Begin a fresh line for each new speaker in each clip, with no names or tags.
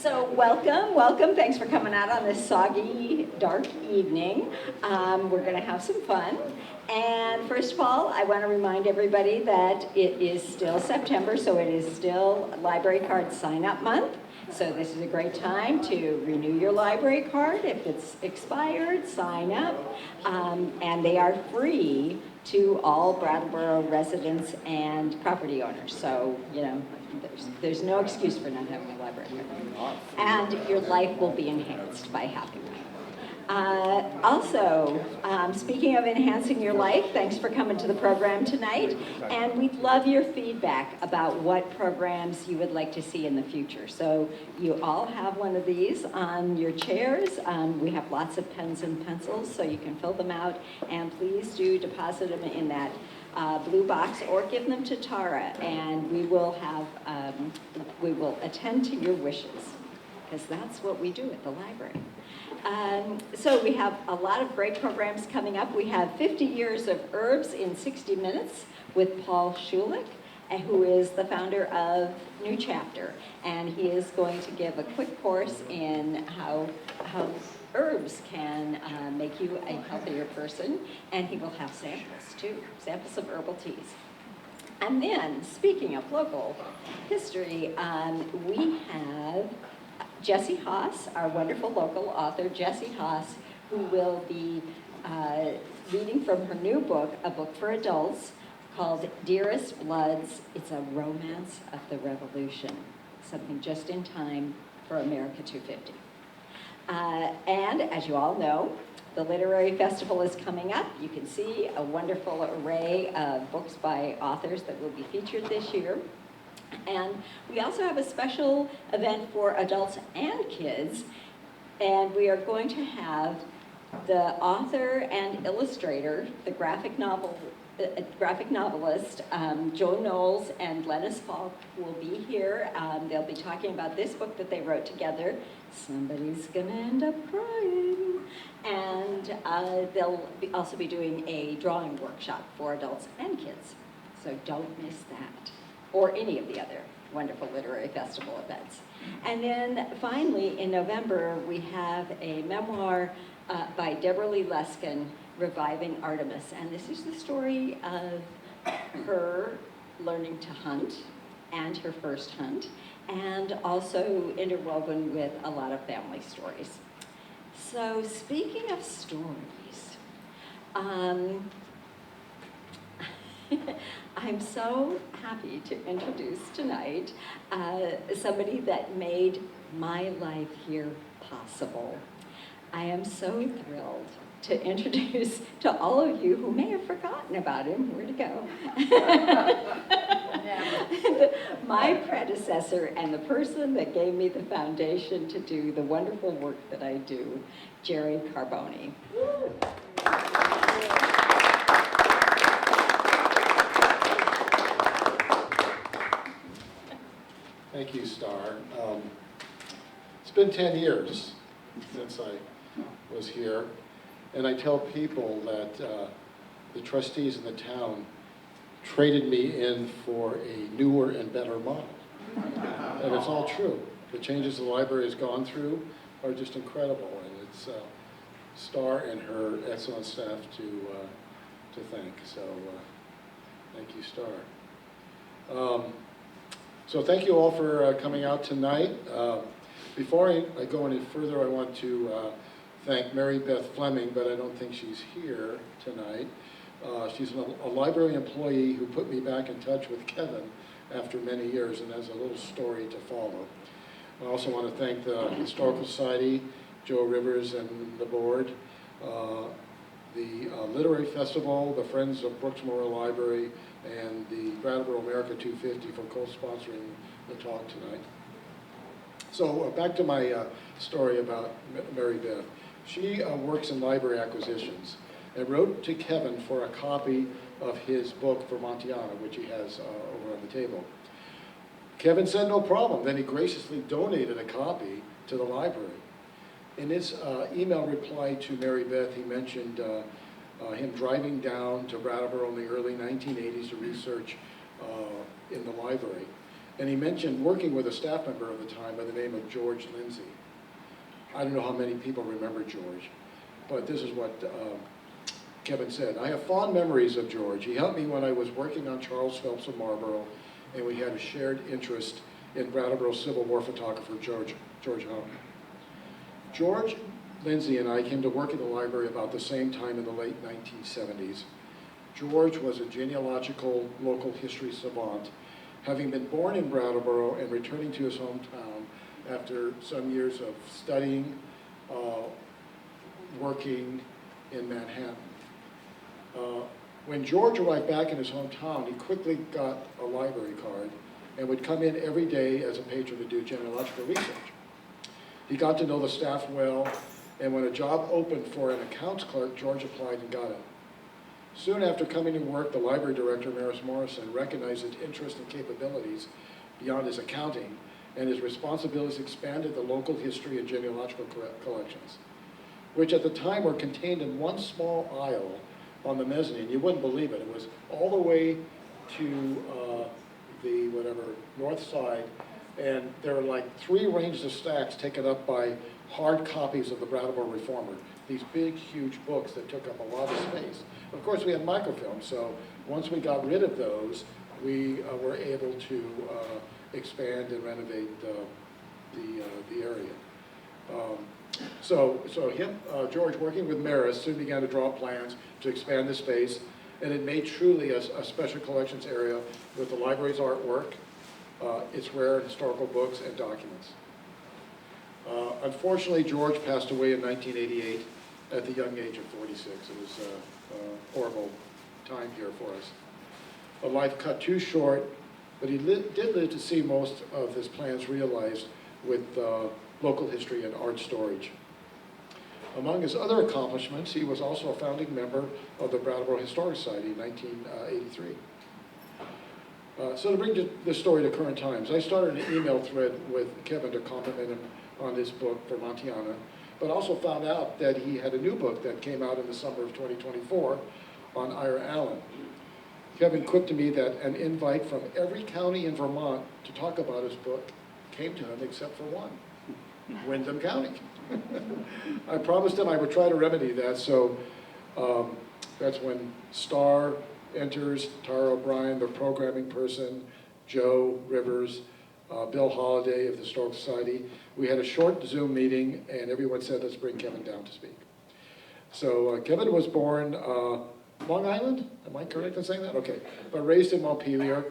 So welcome. Thanks for coming out on this soggy, dark evening. We're going to have some fun. And first of all, I want to remind everybody that it is still September, so it is still library card sign-up month. So this is a great time to renew your library card. If it's expired, sign up. And they are free to all Brattleboro residents and property owners. So, you know, there's no excuse for not having a library card. And your life will be enhanced by having one. Also, speaking of enhancing your life, thanks for coming to the program tonight. And we'd love your feedback about what programs you would like to see in the future. So you all have one of these on your chairs. We have lots of pens and pencils, so you can fill them out. And please do deposit them in that blue box or give them to Tara, and we will attend to your wishes, because that's what we do at the library. So we have a lot of great programs coming up. We have 50 Years of Herbs in 60 Minutes with Paul Schulich, who is the founder of New Chapter, and he is going to give a quick course in how herbs can make you a healthier person, and he will have samples too, samples of herbal teas. And then, speaking of local history, we have Jessie Haas, our wonderful local author, Jessie Haas, who will be reading from her new book, a book for adults, called Dearest Bloods. It's a romance of the revolution, something just in time for America 250. And as you all know, the Literary Festival is coming up. You can see a wonderful array of books by authors that will be featured this year. And we also have a special event for adults and kids, and we are going to have the author and illustrator, the graphic novelist, Joe Knowles and Lennis Falk will be here. They'll be talking about this book that they wrote together. Somebody's gonna end up crying. And they'll also be doing a drawing workshop for adults and kids. So don't miss that, or any of the other wonderful literary festival events. And then finally, in November, we have a memoir by Deborah Lee Leskin, Reviving Artemis. And this is the story of her learning to hunt and her first hunt, and also interwoven with a lot of family stories. So speaking of stories, I'm so happy to introduce tonight somebody that made my life here possible. I am so thrilled to introduce to all of you who may have forgotten about him, where'd he go? My predecessor and the person that gave me the foundation to do the wonderful work that I do, Jerry Carboni.
Thank you, Star. It's been 10 years since I was here, and I tell people that the trustees in the town traded me in for a newer and better model. And it's all true. The changes the library has gone through are just incredible, and it's Star and her excellent staff to thank. So thank you, Star. So thank you all for coming out tonight. Before I go any further, I want to thank Mary Beth Fleming, but I don't think she's here tonight. She's a library employee who put me back in touch with Kevin after many years, and has a little story to follow. I also want to thank the Historical Society, Joe Rivers and the board, the Literary Festival, the Friends of Brooks Memorial Library, and the Brattleboro America 250 for co-sponsoring the talk tonight. So back to my story about Mary Beth. She works in library acquisitions and wrote to Kevin for a copy of his book, Vermontiana, which he has over on the table. Kevin said no problem. Then he graciously donated a copy to the library. In his email reply to Mary Beth, he mentioned him driving down to Brattleboro in the early 1980s to research in the library. And he mentioned working with a staff member of the time by the name of George Lindsay. I don't know how many people remember George, but this is what Kevin said. "I have fond memories of George. He helped me when I was working on Charles Phelps of Marlborough, and we had a shared interest in Brattleboro Civil War photographer George Hunt. George Lindsay and I came to work at the library about the same time in the late 1970s. George was a genealogical local history savant, having been born in Brattleboro and returning to his hometown after some years of studying, working in Manhattan. When George arrived back in his hometown, he quickly got a library card and would come in every day as a patron to do genealogical research. He got to know the staff well, and when a job opened for an accounts clerk, George applied and got it. Soon after coming to work, the library director, Maris Morrison, recognized his interest and capabilities beyond his accounting, and his responsibilities expanded the local history and genealogical collections, which at the time were contained in one small aisle on the mezzanine. You wouldn't believe it. It was all the way to the north side, and there were like 3 ranges of stacks taken up by hard copies of the Brattleboro Reformer, these big, huge books that took up a lot of space. Of course, we had microfilm, so once we got rid of those, we were able to expand and renovate the area. George, working with Maris, soon began to draw plans to expand the space, and it made truly a special collections area with the library's artwork, its rare historical books and documents. Unfortunately, George passed away in 1988 at the young age of 46. It was a horrible time here for us. A life cut too short, but he did live to see most of his plans realized with local history and art storage. Among his other accomplishments, he was also a founding member of the Brattleboro Historic Society in 1983. So to bring this story to current times, I started an email thread with Kevin to compliment him on his book, Vermontiana, but also found out that he had a new book that came out in the summer of 2024 on Ira Allen. Kevin quipped to me that an invite from every county in Vermont to talk about his book came to him except for one, Windham County. I promised him I would try to remedy that, so that's when Starr enters, Tara O'Brien, the programming person, Joe Rivers, Bill Holliday of the Historical Society. We had a short Zoom meeting, and everyone said, let's bring Kevin down to speak. So Kevin was born Long Island, am I correct in saying that? Okay, but raised in Montpelier.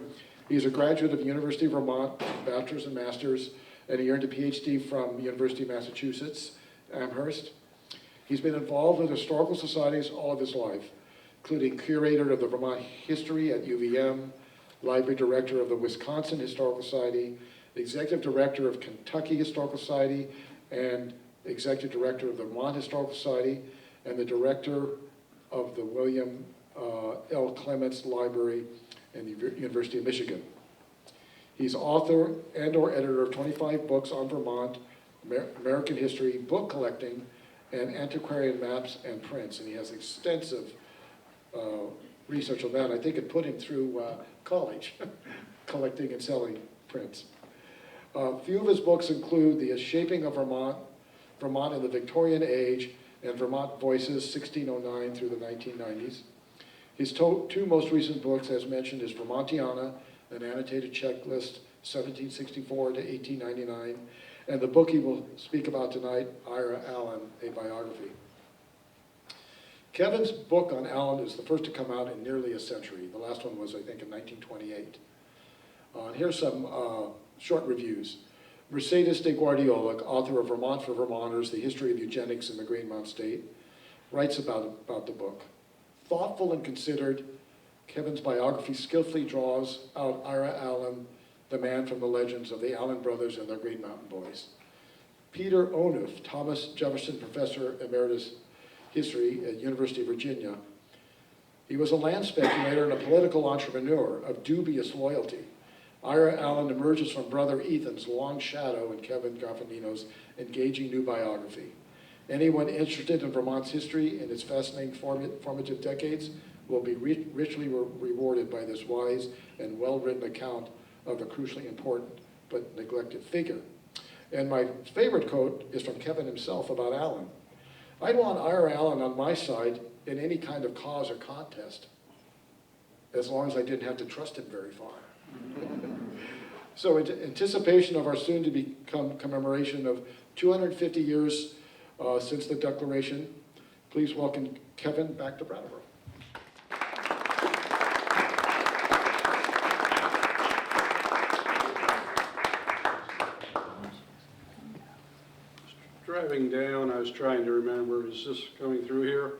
He's a graduate of the University of Vermont, bachelor's and master's, and he earned a PhD from the University of Massachusetts, Amherst. He's been involved with historical societies all of his life, including curator of the Vermont History at UVM, library director of the Wisconsin Historical Society, executive director of Kentucky Historical Society, and executive director of the Vermont Historical Society, and the director of the William L. Clements Library in the University of Michigan. He's author and or editor of 25 books on Vermont, American history, book collecting, and antiquarian maps and prints, and he has extensive research on that. I think it put him through college, collecting and selling prints. A few of his books include The Shaping of Vermont, Vermont in the Victorian Age, and Vermont Voices, 1609 through the 1990s. His two most recent books, as mentioned, is Vermontiana, an annotated checklist, 1764 to 1899, and the book he will speak about tonight, Ira Allen, a biography. Kevin's book on Allen is the first to come out in nearly a century. The last one was, I think, in 1928. And here's some short reviews. Mercedes de Guardiola, author of Vermont for Vermonters, The History of Eugenics in the Green Mountain State, writes about the book. Thoughtful and considered, Kevin's biography skillfully draws out Ira Allen, the man from the legends of the Allen brothers and their Green Mountain Boys. Peter Onuf, Thomas Jefferson Professor Emeritus History at University of Virginia. He was a land speculator and a political entrepreneur of dubious loyalty. Ira Allen emerges from brother Ethan's long shadow in Kevin Graffagnino's engaging new biography. Anyone interested in Vermont's history and its fascinating formative decades will be richly rewarded by this wise and well-written account of a crucially important but neglected figure. And my favorite quote is from Kevin himself about Allen. I'd want Ira Allen on my side in any kind of cause or contest, as long as I didn't have to trust him very far. So in anticipation of our soon-to-become commemoration of 250 years since the Declaration, please welcome Kevin back to Brattleboro.
Driving down, I was trying to remember, is this coming through here?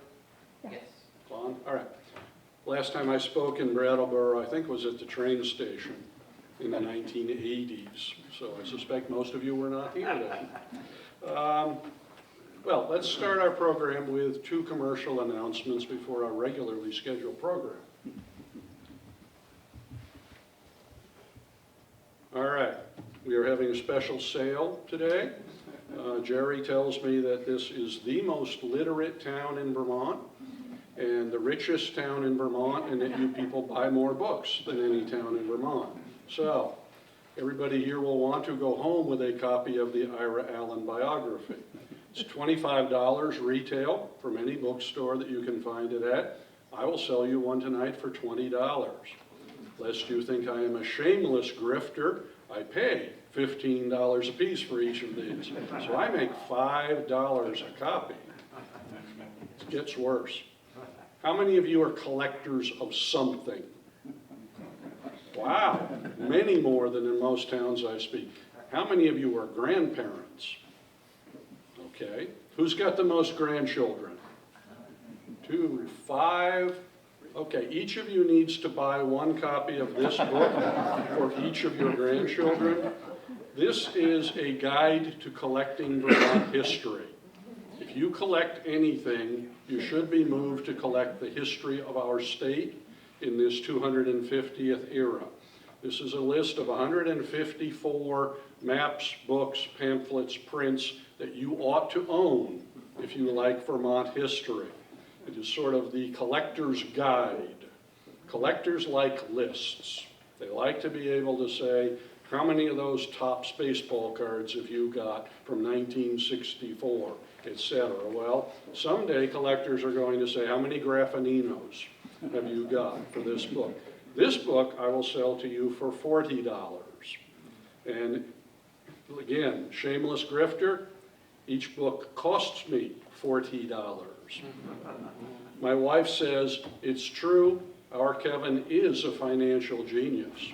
Yes.
On? All right. Last time I spoke in Brattleboro, I think was at the train station in the 1980s. So I suspect most of you were not here then. Well, let's start our program with 2 commercial announcements before our regularly scheduled program. All right. We are having a special sale today. Jerry tells me that this is the most literate town in Vermont and the richest town in Vermont, and that you people buy more books than any town in Vermont. So, everybody here will want to go home with a copy of the Ira Allen biography. It's $25 retail from any bookstore that you can find it at. I will sell you one tonight for $20. Lest you think I am a shameless grifter, I pay $15 a piece for each of these. So I make $5 a copy. It gets worse. How many of you are collectors of something? Wow, many more than in most towns I speak. How many of you are grandparents? Okay. Who's got the most grandchildren? 2, 5. Okay, each of you needs to buy one copy of this book for each of your grandchildren. This is a guide to collecting Vermont history. If you collect anything, you should be moved to collect the history of our state in this 250th era. This is a list of 154 maps, books, pamphlets, prints that you ought to own if you like Vermont history. It is sort of the collector's guide. Collectors like lists. They like to be able to say, how many of those Topps baseball cards have you got from 1964, etc. Well, someday collectors are going to say, how many Graffagninos have you got for this book? This book I will sell to you for $40. And again, shameless grifter, each book costs me $40. My wife says, it's true, our Kevin is a financial genius.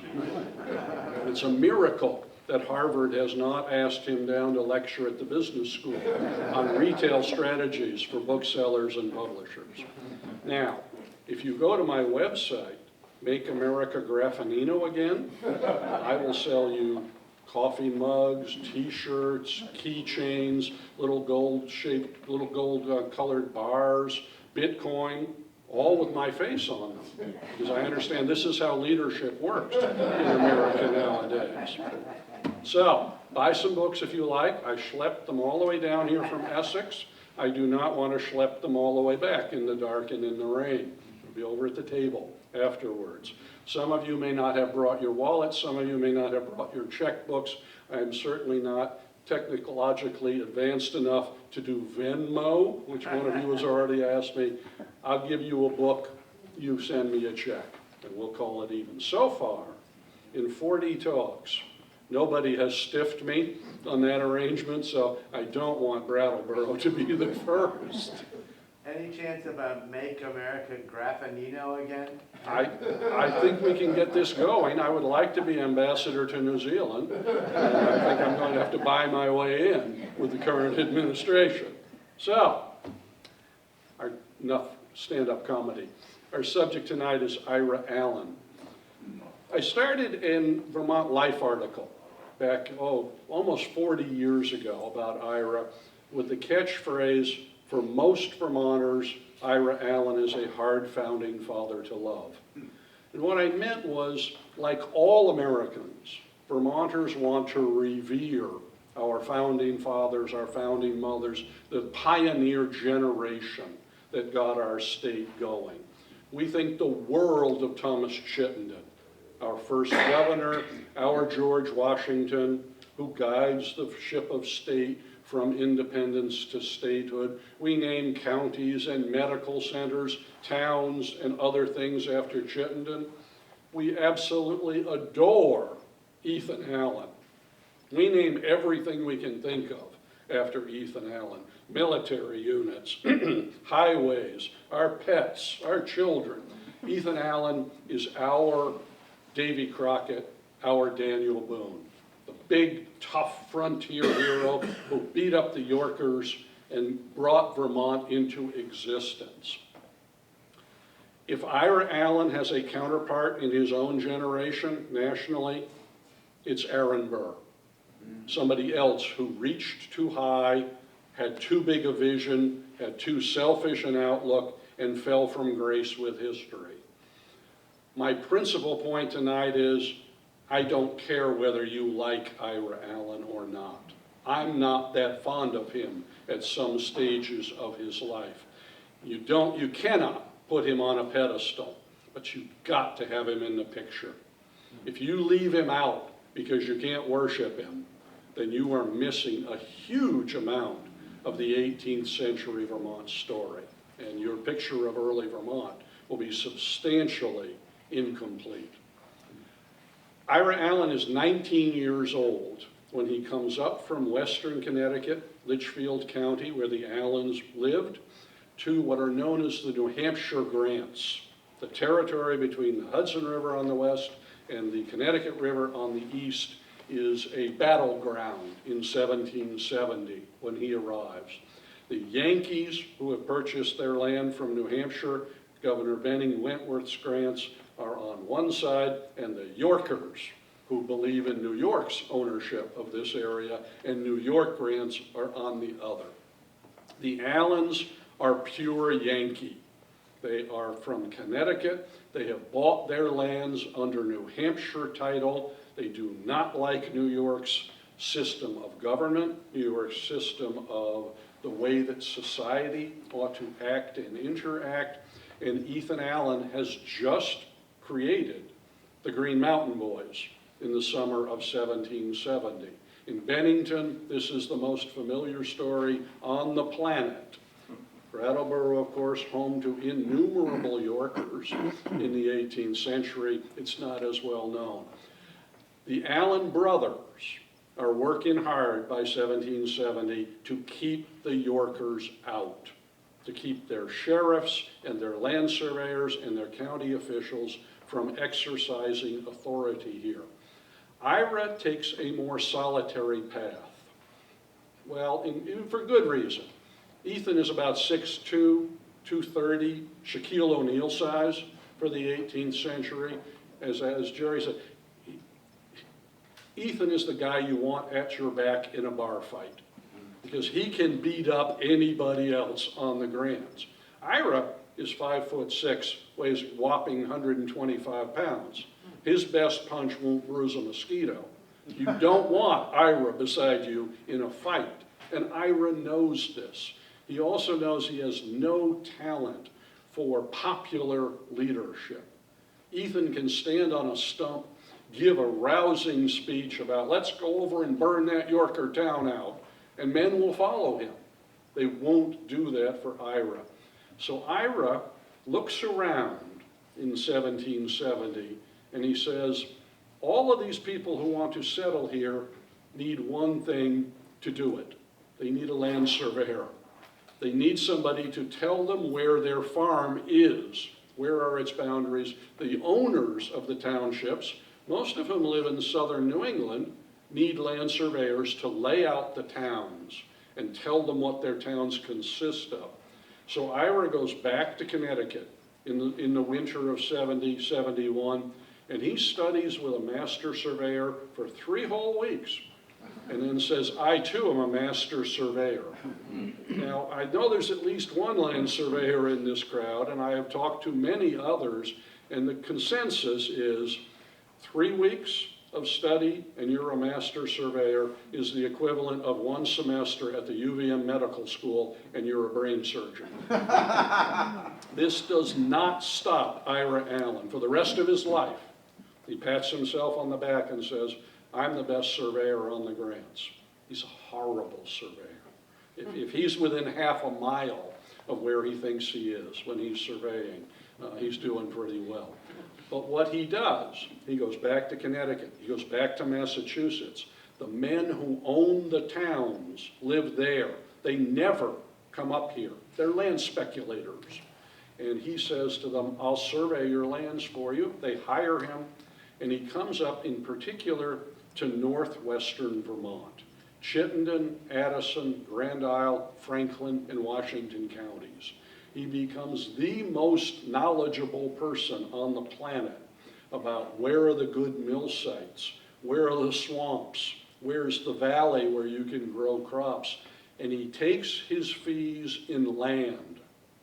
It's a miracle that Harvard has not asked him down to lecture at the business school on retail strategies for booksellers and publishers. Now, if you go to my website, Make America Graffagnino Again, I will sell you coffee mugs, t-shirts, keychains, little gold-shaped, little gold-colored bars, Bitcoin, all with my face on them. Because I understand this is how leadership works in America nowadays. So, buy some books if you like. I schlepped them all the way down here from Essex. I do not want to schlep them all the way back in the dark and in the rain. I'll be over at the table afterwards. Some of you may not have brought your wallets. Some of you may not have brought your checkbooks. I am certainly not technologically advanced enough to do Venmo, which one of you has already asked me. I'll give you a book, you send me a check, and we'll call it even. So far, in 40 talks, nobody has stiffed me on that arrangement, so I don't want Brattleboro to be the first.
Any chance of a Make America Graffagnino again?
I think we can get this going. I would like to be ambassador to New Zealand. And I think I'm going to have to buy my way in with the current administration. So, enough stand-up comedy. Our subject tonight is Ira Allen. I started in Vermont Life article back, almost 40 years ago about Ira with the catchphrase, for most Vermonters, Ira Allen is a hard founding father to love. And what I meant was, like all Americans, Vermonters want to revere our founding fathers, our founding mothers, the pioneer generation that got our state going. We think the world of Thomas Chittenden, our first governor, our George Washington, who guides the ship of state from independence to statehood. We name counties and medical centers, towns, and other things after Chittenden. We absolutely adore Ethan Allen. We name everything we can think of after Ethan Allen. Military units, highways, our pets, our children. Ethan Allen is our Davy Crockett, our Daniel Boone. The big, tough frontier hero who beat up the Yorkers and brought Vermont into existence. If Ira Allen has a counterpart in his own generation, nationally, it's Aaron Burr. Somebody else who reached too high, had too big a vision, had too selfish an outlook, and fell from grace with history. My principal point tonight is, I don't care whether you like Ira Allen or not. I'm not that fond of him at some stages of his life. You cannot put him on a pedestal, but you've got to have him in the picture. If you leave him out because you can't worship him, then you are missing a huge amount of the 18th century Vermont story. And your picture of early Vermont will be substantially incomplete. Ira Allen is 19 years old when he comes up from western Connecticut, Litchfield County, where the Allens lived, to what are known as the New Hampshire Grants, the territory between the Hudson River on the west and the Connecticut River on the east is a battleground in 1770 when he arrives. The Yankees, who have purchased their land from New Hampshire, Governor Benning Wentworth's grants, are on one side, and the Yorkers, who believe in New York's ownership of this area, and New York grants are on the other. The Allens are pure Yankee. They are from Connecticut. They have bought their lands under New Hampshire title. They do not like New York's system of government, New York's system of the way that society ought to act and interact. And Ethan Allen has just created the Green Mountain Boys in the summer of 1770. In Bennington, this is the most familiar story on the planet. Brattleboro, of course, home to innumerable Yorkers in the 18th century. It's not as well known. The Allen brothers are working hard by 1770 to keep the Yorkers out, to keep their sheriffs and their land surveyors and their county officials from exercising authority here. Ira takes a more solitary path. Well, for good reason. Ethan is about 6'2", 230, Shaquille O'Neal size for the 18th century. As Jerry said, Ethan is the guy you want at your back in a bar fight because he can beat up anybody else on the Grants. Ira is 5'6", weighs a whopping 125 pounds. His best punch won't bruise a mosquito. You don't want Ira beside you in a fight, and Ira knows this. He also knows he has no talent for popular leadership. Ethan can stand on a stump, give a rousing speech about, let's go over and burn that Yorker town out, and men will follow him. They won't do that for Ira. So Ira looks around in 1770, and he says, all of these people who want to settle here need one thing to do it. They need a land surveyor. They need somebody to tell them where their farm is, where are its boundaries. The owners of the townships, most of whom live in southern New England, need land surveyors to lay out the towns and tell them what their towns consist of. So Ira goes back to Connecticut in the winter of 70, 71, and he studies with a master surveyor for 3 whole weeks, and then says, I too am a master surveyor. Now, I know there's at least one land surveyor in this crowd, and I have talked to many others, and the consensus is 3 weeks of study and you're a master surveyor is the equivalent of 1 semester at the UVM Medical School and you're a brain surgeon. This does not stop Ira Allen for the rest of his life He pats himself on the back and says, I'm the best surveyor on the grants. He's a horrible surveyor. If he's within half a mile of where he thinks he is when he's surveying, he's doing pretty well. But what he does, he goes back to Connecticut, he goes back to Massachusetts. The men who own the towns live there. They never come up here. They're land speculators. And he says to them, I'll survey your lands for you. They hire him, and he comes up in particular to northwestern Vermont. Chittenden, Addison, Grand Isle, Franklin, and Washington counties. He becomes the most knowledgeable person on the planet about where are the good mill sites, where are the swamps, where's the valley where you can grow crops. And he takes his fees in land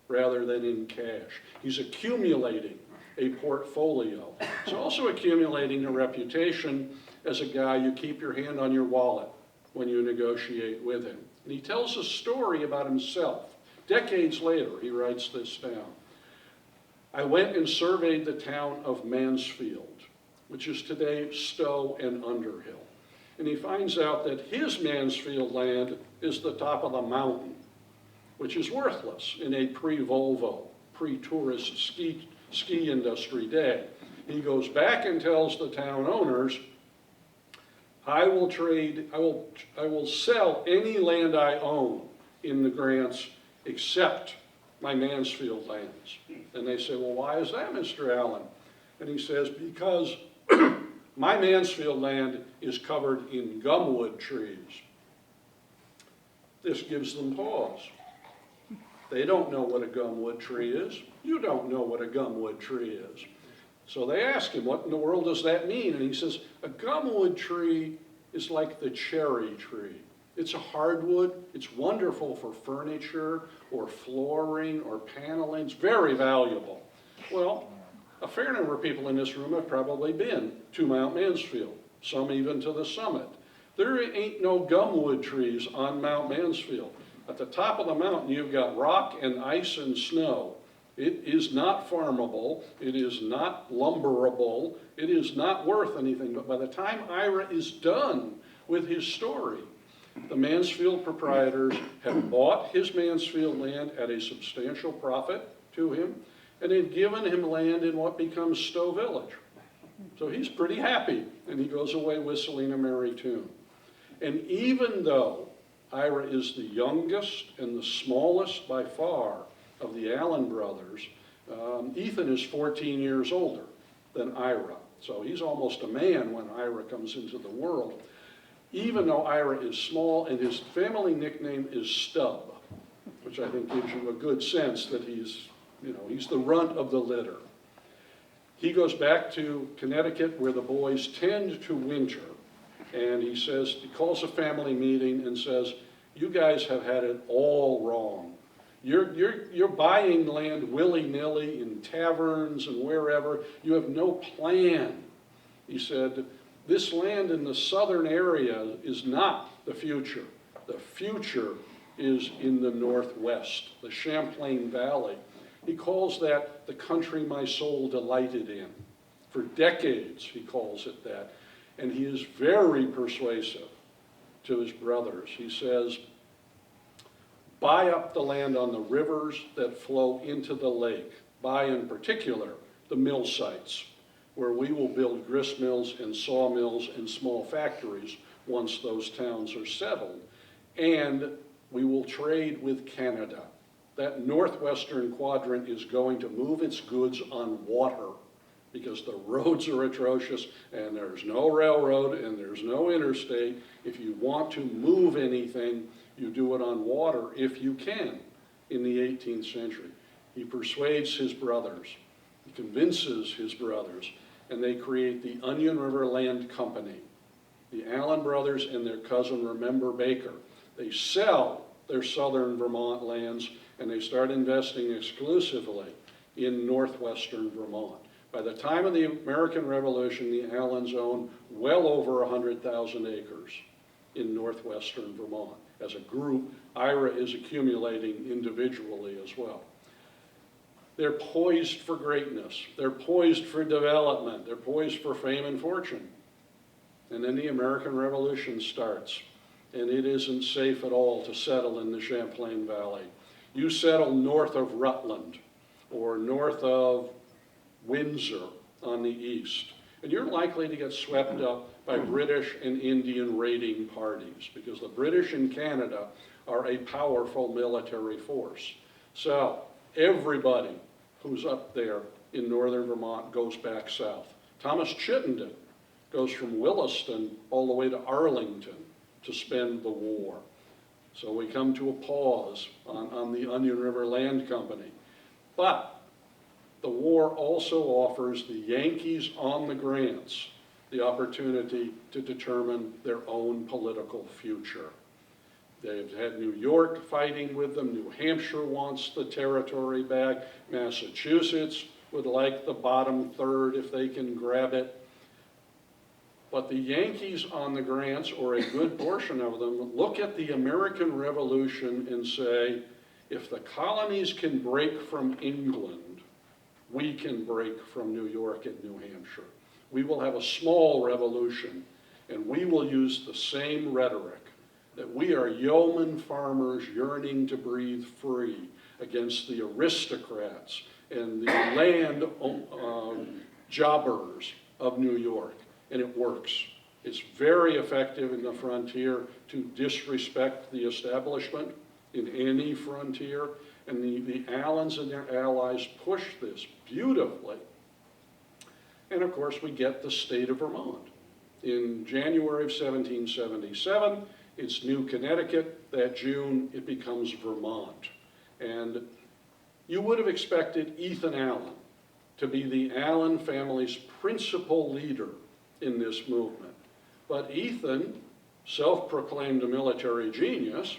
rather than in cash. He's accumulating a portfolio. He's also accumulating a reputation as a guy you keep your hand on your wallet when you negotiate with him. And he tells a story about himself. Decades later, he writes this down. I went and surveyed the town of Mansfield, which is today Stowe and Underhill. And he finds out that his Mansfield land is the top of the mountain, which is worthless in a pre-Volvo, pre-tourist ski industry day. He goes back and tells the town owners, I will sell any land I own in the grants except my Mansfield lands. And they say, well, why is that, Mr. Allen? And he says, because my Mansfield land is covered in gumwood trees. This gives them pause. They don't know what a gumwood tree is. You don't know what a gumwood tree is. So they ask him, what in the world does that mean? And he says, a gumwood tree is like the cherry tree. It's a hardwood. It's wonderful for furniture or flooring or paneling. It's very valuable. Well, a fair number of people in this room have probably been to Mount Mansfield, some even to the summit. There ain't no gumwood trees on Mount Mansfield. At the top of the mountain, you've got rock and ice and snow. It is not farmable. It is not lumberable. It is not worth anything. But by the time Ira is done with his story, the Mansfield proprietors have bought his Mansfield land at a substantial profit to him, and had given him land in what becomes Stowe Village. So he's pretty happy, and he goes away whistling a merry tune. And even though Ira is the youngest and the smallest by far of the Allen brothers, Ethan is 14 years older than Ira. So he's almost a man when Ira comes into the world. Even though Ira is small, and his family nickname is Stub, which I think gives you a good sense that he's the runt of the litter. He goes back to Connecticut where the boys tend to winter, and he calls a family meeting and says, you guys have had it all wrong. You're buying land willy-nilly in taverns and wherever. You have no plan. He said, this land in the southern area is not the future. The future is in the northwest, the Champlain Valley. He calls that the country my soul delighted in. For decades, he calls it that. And he is very persuasive to his brothers. He says, buy up the land on the rivers that flow into the lake. Buy, in particular, the mill sites, where we will build grist mills and sawmills and small factories once those towns are settled. And we will trade with Canada. That northwestern quadrant is going to move its goods on water because the roads are atrocious and there's no railroad and there's no interstate. If you want to move anything, you do it on water if you can in the 18th century. He persuades his brothers, he convinces his brothers, and they create the Onion River Land Company. The Allen brothers and their cousin Remember Baker. They sell their southern Vermont lands and they start investing exclusively in northwestern Vermont. By the time of the American Revolution, the Allens own well over 100,000 acres in northwestern Vermont. As a group, Ira is accumulating individually as well. They're poised for greatness. They're poised for development. They're poised for fame and fortune. And then the American Revolution starts, and it isn't safe at all to settle in the Champlain Valley. You settle north of Rutland or north of Windsor on the east, and you're likely to get swept up by British and Indian raiding parties, because the British in Canada are a powerful military force. So everybody who's up there in northern Vermont goes back south. Thomas Chittenden goes from Williston all the way to Arlington to spend the war. So we come to a pause on the Onion River Land Company. But the war also offers the Yankees on the grants the opportunity to determine their own political future. They've had New York fighting with them. New Hampshire wants the territory back. Massachusetts would like the bottom third if they can grab it. But the Yankees on the grants, or a good portion of them, look at the American Revolution and say, if the colonies can break from England, we can break from New York and New Hampshire. We will have a small revolution, and we will use the same rhetoric, that we are yeoman farmers yearning to breathe free against the aristocrats and the land jobbers of New York. And it works. It's very effective in the frontier to disrespect the establishment in any frontier, and the Allens and their allies push this beautifully. And of course, we get the state of Vermont. In January of 1777, it's New Connecticut. That June, it becomes Vermont. And you would have expected Ethan Allen to be the Allen family's principal leader in this movement. But Ethan, self-proclaimed a military genius,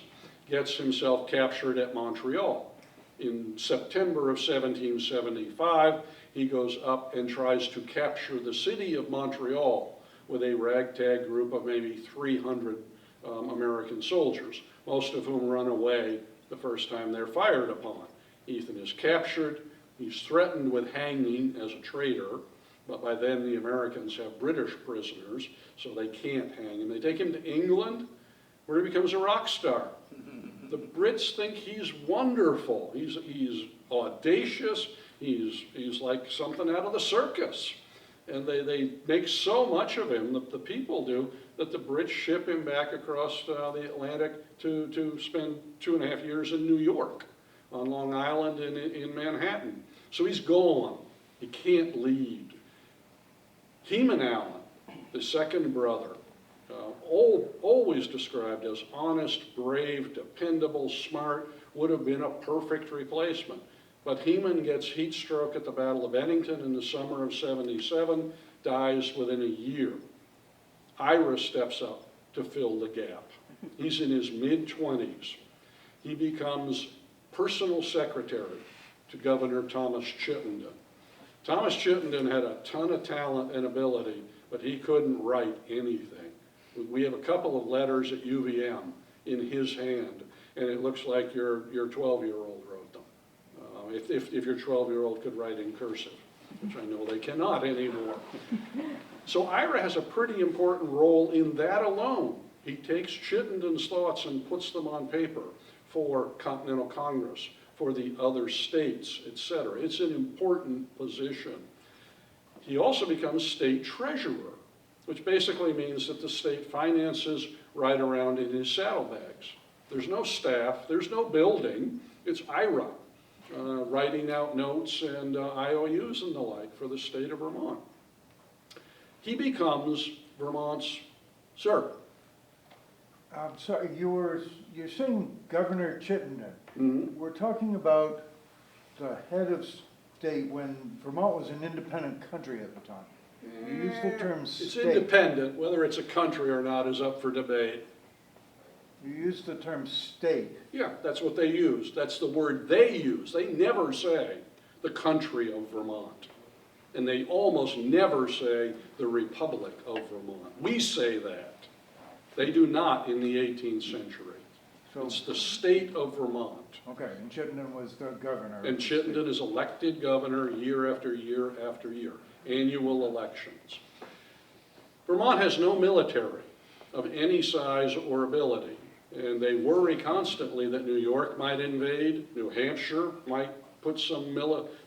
gets himself captured at Montreal. In September of 1775, he goes up and tries to capture the city of Montreal with a ragtag group of maybe 300 American soldiers, most of whom run away the first time they're fired upon. Ethan is captured. He's threatened with hanging as a traitor, but by then the Americans have British prisoners, so they can't hang him. They take him to England, where he becomes a rock star. The Brits think he's wonderful. He's audacious. He's like something out of the circus. And they make so much of him, the people do, that the Brits ship him back across the Atlantic to spend 2.5 years in New York, on Long Island and in Manhattan. So he's gone. He can't lead. Heman Allen, the second brother, always described as honest, brave, dependable, smart, would have been a perfect replacement. But Heman gets heat stroke at the Battle of Bennington in the summer of 77, dies within a year. Ira steps up to fill the gap. He's in his mid-20s. He becomes personal secretary to Governor Thomas Chittenden. Thomas Chittenden had a ton of talent and ability, but he couldn't write anything. We have a couple of letters at UVM in his hand, and it looks like your 12-year-old wrote them. If your 12-year-old could write in cursive, which I know they cannot anymore. So Ira has a pretty important role in that alone. He takes Chittenden's thoughts and puts them on paper for Continental Congress, for the other states, etc. It's an important position. He also becomes state treasurer, which basically means that the state finances right around in his saddlebags. There's no staff, there's no building, it's Ira writing out notes and IOUs and the like for the state of Vermont. He becomes Vermont's, sir.
I'm sorry, you're saying Governor Chittenden.
Mm-hmm.
We're talking about the head of state when Vermont was an independent country at the time. You use the term state.
It's independent, whether it's a country or not is up for debate.
You use the term state.
Yeah, that's what they use. That's the word they use. They never say the country of Vermont. And they almost never say the Republic of Vermont. We say that. They do not in the 18th century.
So,
It's the state of Vermont.
okay, and Chittenden was the governor.
And Chittenden is elected governor year after year after year, annual elections. Vermont has no military of any size or ability, and they worry constantly that New York might invade, New Hampshire might put some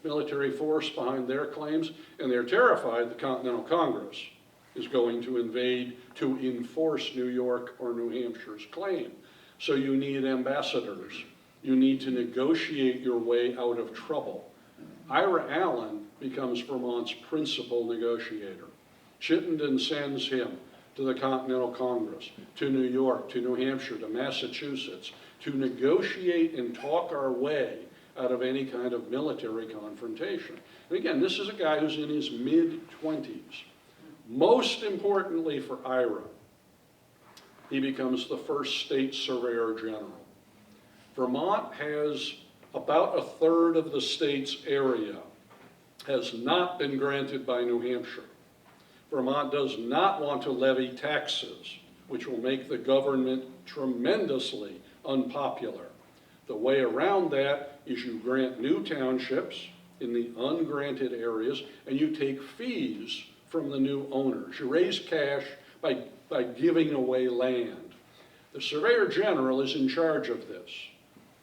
military force behind their claims, and they're terrified the Continental Congress is going to invade to enforce New York or New Hampshire's claim. So you need ambassadors. You need to negotiate your way out of trouble. Ira Allen becomes Vermont's principal negotiator. Chittenden sends him to the Continental Congress, to New York, to New Hampshire, to Massachusetts, to negotiate and talk our way out of any kind of military confrontation. And again, this is a guy who's in his mid-20s. Most importantly for Ira, he becomes the first state surveyor general. Vermont has about a third of the state's area has not been granted by New Hampshire. Vermont does not want to levy taxes, which will make the government tremendously unpopular. The way around that is you grant new townships in the ungranted areas, and you take fees from the new owners. You raise cash by giving away land. The Surveyor General is in charge of this.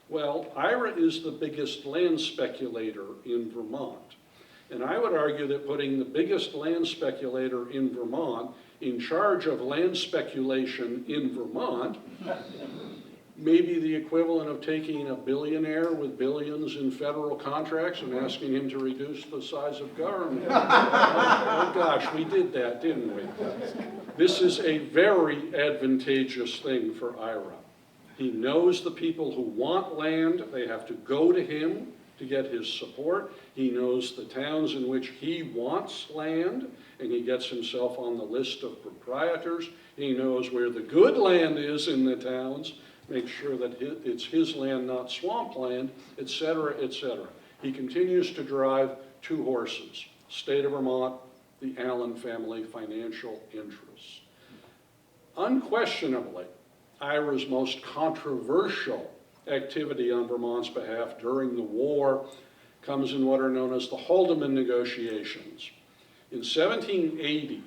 Well, Ira is the biggest land speculator in Vermont. And I would argue that putting the biggest land speculator in Vermont in charge of land speculation in Vermont may be the equivalent of taking a billionaire with billions in federal contracts and asking him to reduce the size of government. Oh gosh, we did that, didn't we? This is a very advantageous thing for Ira. He knows the people who want land, they have to go to him to get his support. He knows the towns in which he wants land, and he gets himself on the list of proprietors. He knows where the good land is in the towns, make sure that it's his land, not swampland, etc., etc. He continues to drive two horses, state of Vermont, the Allen family financial interests. Unquestionably, Ira's most controversial activity on Vermont's behalf during the war comes in what are known as the Haldeman negotiations. In 1780,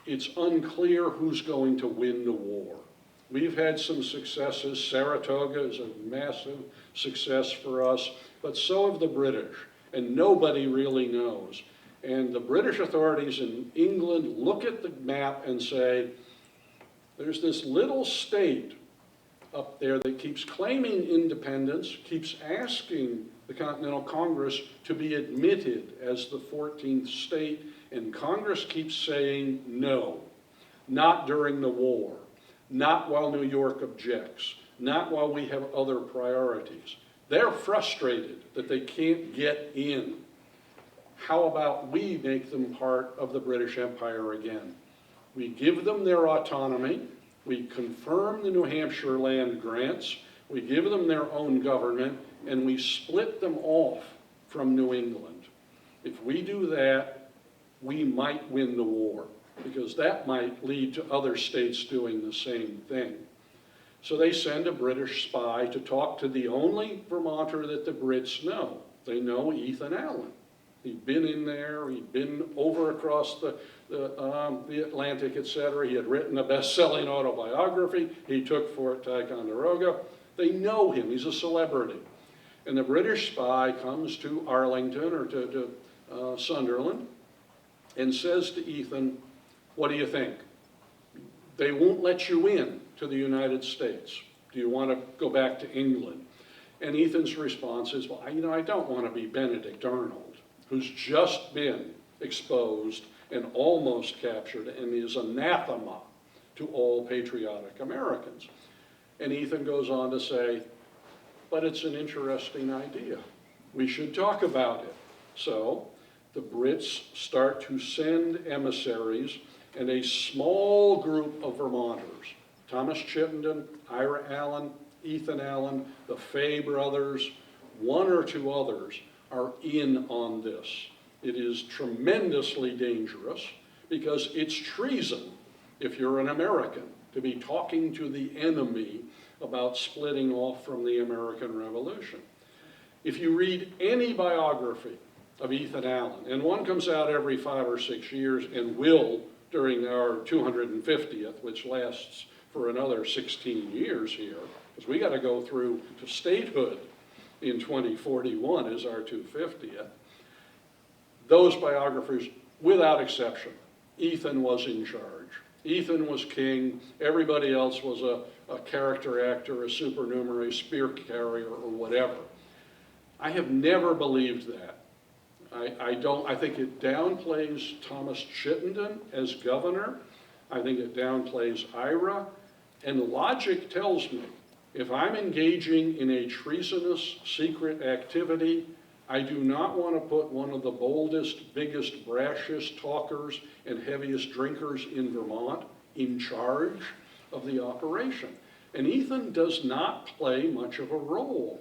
it's unclear who's going to win the war. We've had some successes. Saratoga is a massive success for us, but so have the British, and nobody really knows. And the British authorities in England look at the map and say, there's this little state up there that keeps claiming independence, keeps asking the Continental Congress to be admitted as the 14th state, and Congress keeps saying no, not during the war, not while New York objects, not while we have other priorities. They're frustrated that they can't get in. How about we make them part of the British Empire again? We give them their autonomy, we confirm the New Hampshire land grants, we give them their own government, and we split them off from New England. If we do that, we might win the war, because that might lead to other states doing the same thing. So they send a British spy to talk to the only Vermonter that the Brits know. They know Ethan Allen. He'd been in there, he'd been over across the Atlantic, etc. He had written a best-selling autobiography. He took Fort Ticonderoga. They know him, he's a celebrity. And the British spy comes to Arlington or to Sunderland and says to Ethan, what do you think? They won't let you in to the United States. Do you want to go back to England? And Ethan's response is, well, I don't want to be Benedict Arnold, who's just been exposed and almost captured and is anathema to all patriotic Americans. And Ethan goes on to say, but it's an interesting idea. We should talk about it. So the Brits start to send emissaries, and a small group of Vermonters, Thomas Chittenden, Ira Allen, Ethan Allen, the Fay brothers, one or two others, are in on this. It is tremendously dangerous because it's treason, if you're an American, to be talking to the enemy about splitting off from the American Revolution. If you read any biography of Ethan Allen, and one comes out every 5 or 6 years and will during our 250th, which lasts for another 16 years here, because we got to go through to statehood in 2041 is our 250th. Those biographers, without exception, Ethan was in charge. Ethan was king. Everybody else was a character actor, a supernumerary, spear carrier, or whatever. I have never believed that. I think it downplays Thomas Chittenden as governor. I think it downplays Ira. And logic tells me, if I'm engaging in a treasonous secret activity, I do not want to put one of the boldest, biggest, brashest talkers and heaviest drinkers in Vermont in charge of the operation. And Ethan does not play much of a role.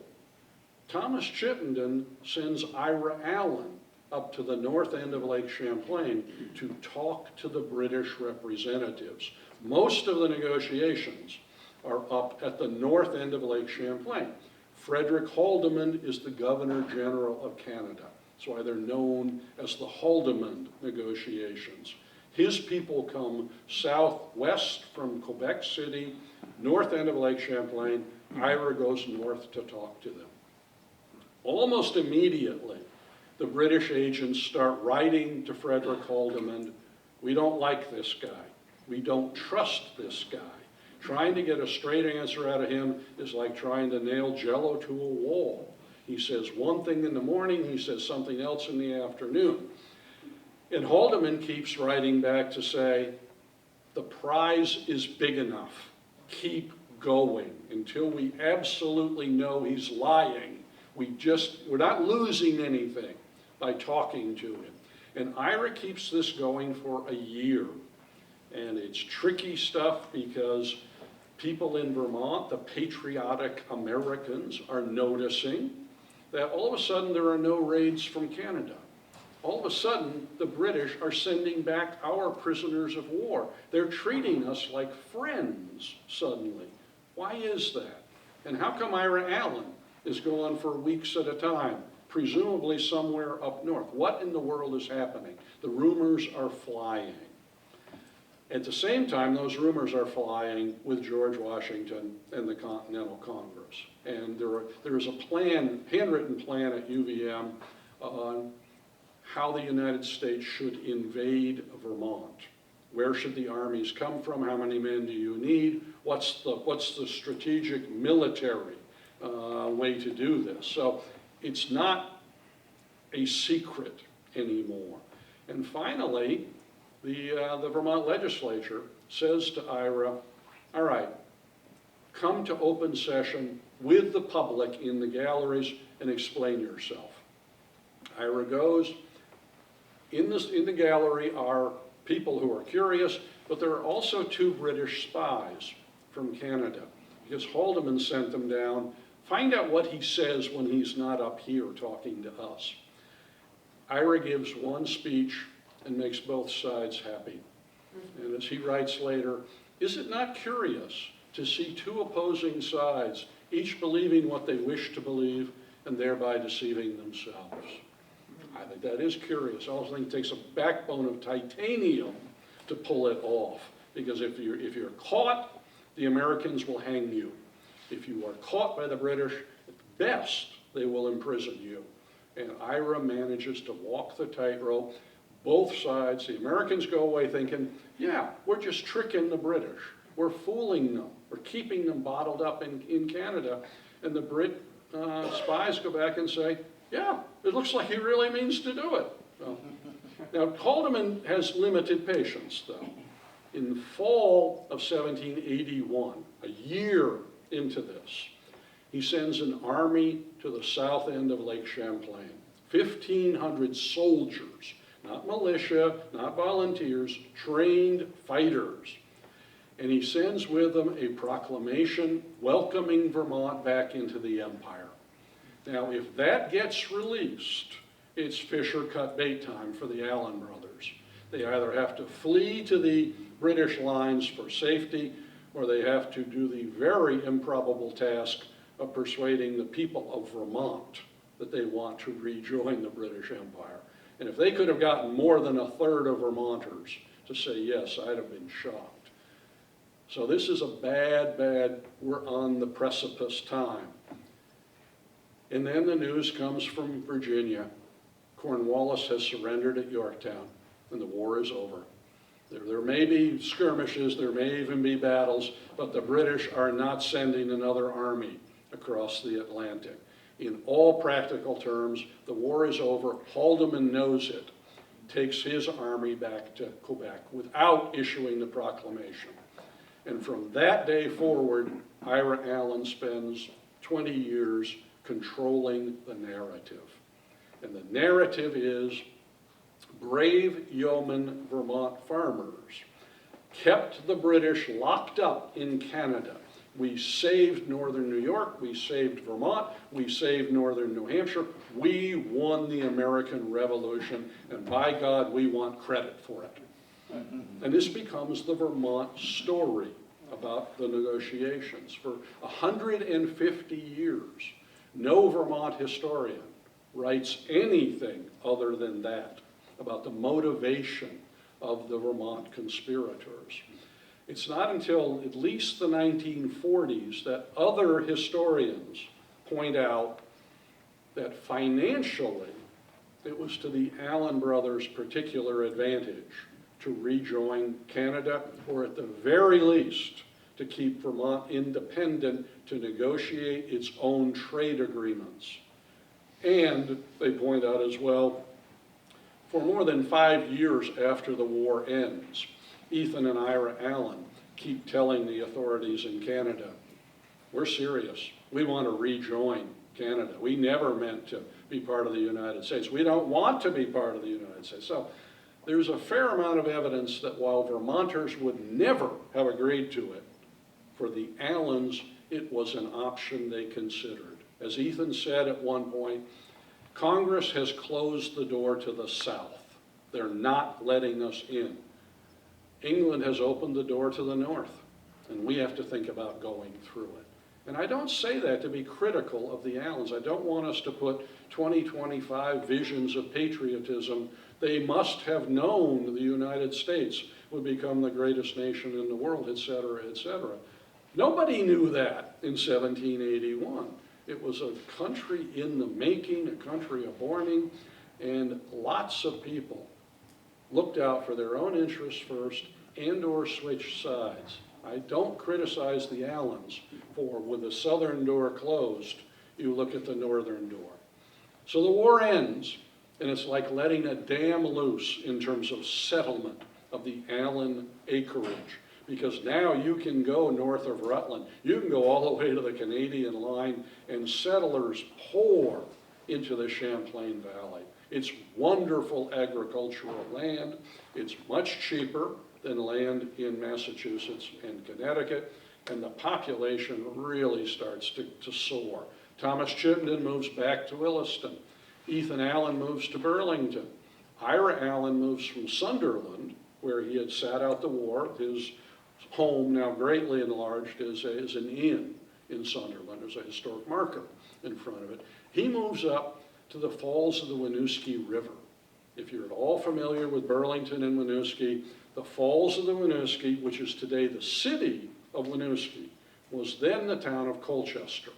Thomas Chittenden sends Ira Allen up to the north end of Lake Champlain to talk to the British representatives. Most of the negotiations are up at the north end of Lake Champlain. Frederick Haldimand is the Governor General of Canada. That's why they're known as the Haldimand negotiations. His people come southwest from Quebec City, north end of Lake Champlain. Ira goes north to talk to them. Almost immediately, the British agents start writing to Frederick Haldimand, "We don't like this guy. We don't trust this guy." Trying to get a straight answer out of him is like trying to nail Jell-O to a wall. He says one thing in the morning, he says something else in the afternoon. And Haldimand keeps writing back to say, the prize is big enough. Keep going until we absolutely know he's lying. We're not losing anything by talking to him. And Ira keeps this going for a year. And it's tricky stuff because people in Vermont, the patriotic Americans, are noticing that all of a sudden there are no raids from Canada. All of a sudden, the British are sending back our prisoners of war. They're treating us like friends suddenly. Why is that? And how come Ira Allen is gone for weeks at a time, presumably somewhere up north? What in the world is happening? The rumors are flying. At the same time, those rumors are flying with George Washington and the Continental Congress. And there is a plan, handwritten plan at UVM on how the United States should invade Vermont. Where should the armies come from? How many men do you need? What's the strategic military way to do this? So it's not a secret anymore. And finally, the Vermont legislature says to Ira, all right, come to open session with the public in the galleries and explain yourself. Ira goes. In the gallery are people who are curious, but there are also 2 British spies from Canada, because Haldimand sent them down. Find out what he says when he's not up here talking to us. Ira gives one speech and makes both sides happy. And as he writes later, is it not curious to see 2 opposing sides, each believing what they wish to believe and thereby deceiving themselves? I think that is curious. I also think it takes a backbone of titanium to pull it off. Because if you're caught, the Americans will hang you. If you are caught by the British, at best, they will imprison you. And Ira manages to walk the tightrope. Both sides, the Americans go away thinking, yeah, we're just tricking the British. We're fooling them. We're keeping them bottled up in Canada. And the Brit spies go back and say, yeah, it looks like he really means to do it. Well, now, Haldimand has limited patience, though. In the fall of 1781, a year into this, he sends an army to the south end of Lake Champlain. 1,500 soldiers, not militia, not volunteers, trained fighters. And he sends with them a proclamation welcoming Vermont back into the empire. Now, if that gets released, it's fish or cut bait time for the Allen brothers. They either have to flee to the British lines for safety, or they have to do the very improbable task of persuading the people of Vermont that they want to rejoin the British Empire. And if they could have gotten more than a third of Vermonters to say yes, I'd have been shocked. So this is a bad, we're on the precipice time. And then the news comes from Virginia. Cornwallis has surrendered at Yorktown, and the war is over. There may be skirmishes, there may even be battles, but the British are not sending another army across the Atlantic. In all practical terms, the war is over. Haldeman knows it, takes his army back to Quebec without issuing the proclamation. And from that day forward, Ira Allen spends 20 years controlling the narrative. And the narrative is brave yeoman Vermont farmers kept the British locked up in Canada. We saved northern New York, we saved Vermont, we saved northern New Hampshire. We won the American Revolution, and by God, we want credit for it. And this becomes the Vermont story about the negotiations. For 150 years, no Vermont historian writes anything other than that about the motivation of the Vermont conspirators. It's not until at least the 1940s that other historians point out that financially it was to the Allen brothers' particular advantage to rejoin Canada, or at the very least to keep Vermont independent, to negotiate its own trade agreements. And they point out as well, for more than 5 years after the war ends, Ethan and Ira Allen keep telling the authorities in Canada, we're serious. We want to rejoin Canada. We never meant to be part of the United States. We don't want to be part of the United States. So there's a fair amount of evidence that while Vermonters would never have agreed to it, for the Allens, it was an option they considered. As Ethan said at one point, Congress has closed the door to the South. They're not letting us in. England has opened the door to the North, and we have to think about going through it. And I don't say that to be critical of the Allens. I don't want us to put 2025 visions of patriotism. They must have known the United States would become the greatest nation in the world, et cetera, et cetera. Nobody knew that in 1781. It was a country in the making, a country a-borning, and lots of people looked out for their own interests first and or switched sides. I don't criticize the Allens for, with the southern door closed, you look at the northern door. So the war ends, and it's like letting a dam loose in terms of settlement of the Allen acreage, because now you can go north of Rutland. You can go all the way to the Canadian line, and settlers pour into the Champlain Valley. It's wonderful agricultural land. It's much cheaper than land in Massachusetts and Connecticut, and the population really starts to soar. Thomas Chittenden moves back to Williston. Ethan Allen moves to Burlington. Ira Allen moves from Sunderland, where he had sat out the war. His home, now greatly enlarged, is an inn in Sunderland. There's a historic marker in front of it. He moves up to the falls of the Winooski River. If you're at all familiar with Burlington and Winooski, the falls of the Winooski, which is today the city of Winooski, was then the town of Colchester.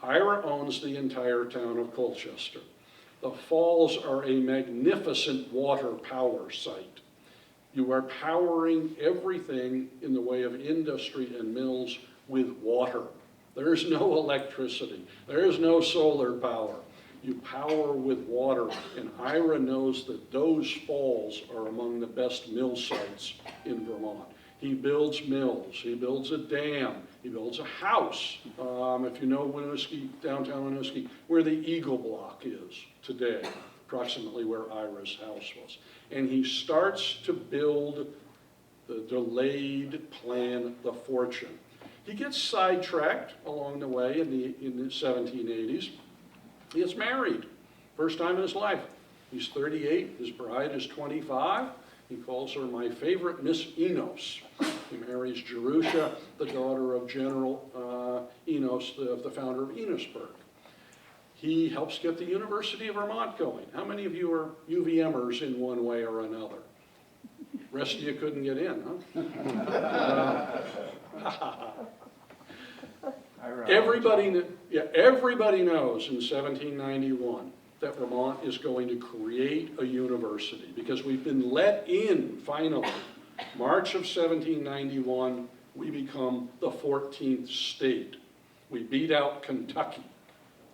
Ira owns the entire town of Colchester. The falls are a magnificent water power site. You are powering everything in the way of industry and mills with water. There is no electricity. There is no solar power. You power with water, and Ira knows that those falls are among the best mill sites in Vermont. He builds mills, he builds a dam, he builds a house. If you know Winooski, downtown Winooski, where the Eagle Block is today, approximately where Ira's house was. And he starts to build the delayed plan, the fortune. He gets sidetracked along the way in the 1780s. He gets married, first time in his life. He's 38, his bride is 25. He calls her my favorite Miss Enos. He marries Jerusha, the daughter of General Enos, the founder of Enosburg. He helps get the University of Vermont going. How many of you are UVMers in one way or another? Rest of you couldn't get in, huh? Everybody knows in 1791 that Vermont is going to create a university because we've been let in, finally. March of 1791, we become the 14th state. We beat out Kentucky.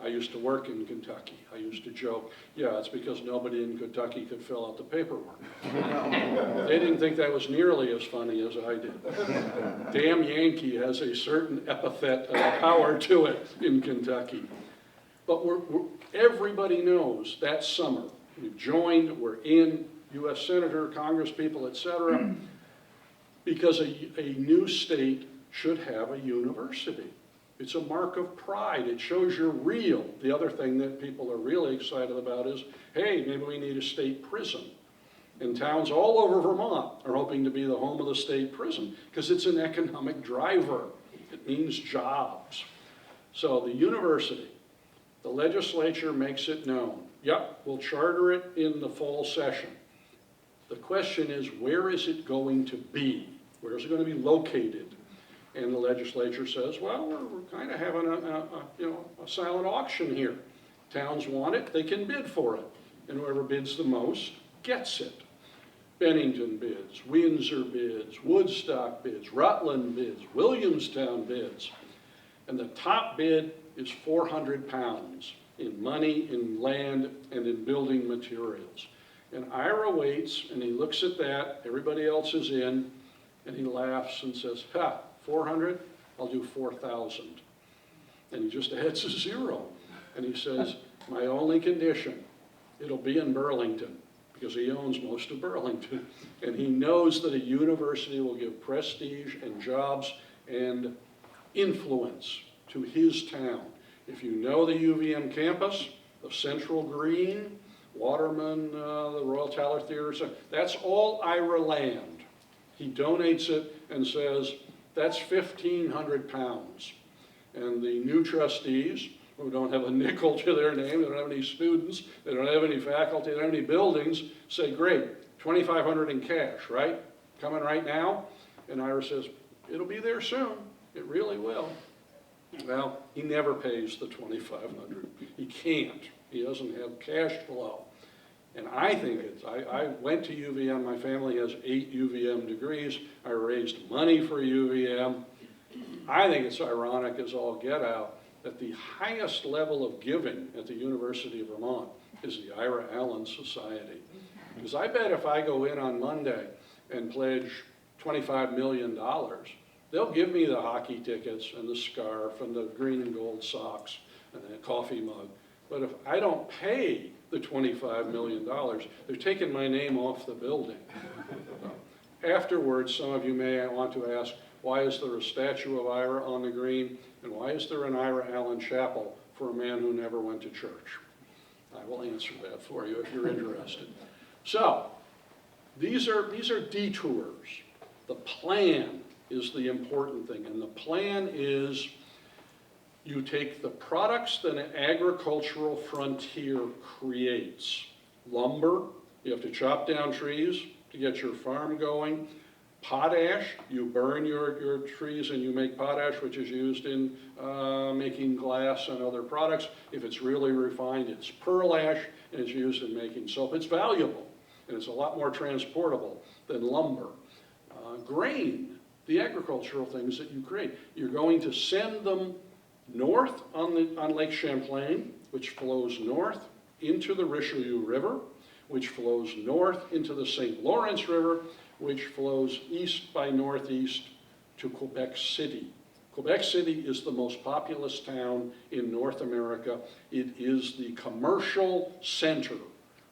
I used to work in Kentucky. I used to joke, yeah, it's because nobody in Kentucky could fill out the paperwork. They didn't think that was nearly as funny as I did. Damn Yankee has a certain epithet power to it in Kentucky. But everybody knows that summer, we've joined, we're in, U.S. Senator, Congress people, etc., because a new state should have a university. It's a mark of pride. It shows you're real. The other thing that people are really excited about is, hey, maybe we need a state prison. And towns all over Vermont are hoping to be the home of the state prison because it's an economic driver. It means jobs. So the university, the legislature makes it known. Yep, we'll charter it in the fall session. The question is, where is it going to be? Where is it going to be located? And the legislature says, well, we're kind of having a silent auction here. Towns want it, they can bid for it. And whoever bids the most gets it. Bennington bids, Windsor bids, Woodstock bids, Rutland bids, Williamstown bids. And the top bid is 400 pounds in money, in land, and in building materials. And Ira waits, and he looks at that, everybody else is in, and he laughs and says, ha, 400, I'll do 4,000. And he just adds a zero. And he says, my only condition, it'll be in Burlington, because he owns most of Burlington. And he knows that a university will give prestige and jobs and influence to his town. If you know the UVM campus, the Central Green, Waterman, the Royal Tower Theater, that's all Ira land. He donates it and says, that's 1,500 pounds. And the new trustees, who don't have a nickel to their name, they don't have any students, they don't have any faculty, they don't have any buildings, say, great, 2,500 in cash, right? Coming right now? And Ira says, it'll be there soon. It really will. Well, he never pays the 2,500. He can't. He doesn't have cash flow. And I think I went to UVM, my family has 8 UVM degrees, I raised money for UVM. I think it's ironic as all get out that the highest level of giving at the University of Vermont is the Ira Allen Society. Because I bet if I go in on Monday and pledge $25 million, they'll give me the hockey tickets and the scarf and the green and gold socks and the coffee mug. But if I don't pay the $25 million, they're taking my name off the building. Afterwards, some of you may want to ask, why is there a statue of Ira on the green? And why is there an Ira Allen chapel for a man who never went to church? I will answer that for you if you're interested. So, these are detours. The plan is the important thing, and the plan is you take the products that an agricultural frontier creates. Lumber, you have to chop down trees to get your farm going. Potash, you burn your trees and you make potash, which is used in making glass and other products. If it's really refined, it's pearl ash, and it's used in making soap. It's valuable, and it's a lot more transportable than lumber. Grain, the agricultural things that you create, you're going to send them north on Lake Champlain, which flows north into the Richelieu River, which flows north into the St. Lawrence River, which flows east by northeast to Quebec City. Quebec City is the most populous town in North America. It is the commercial center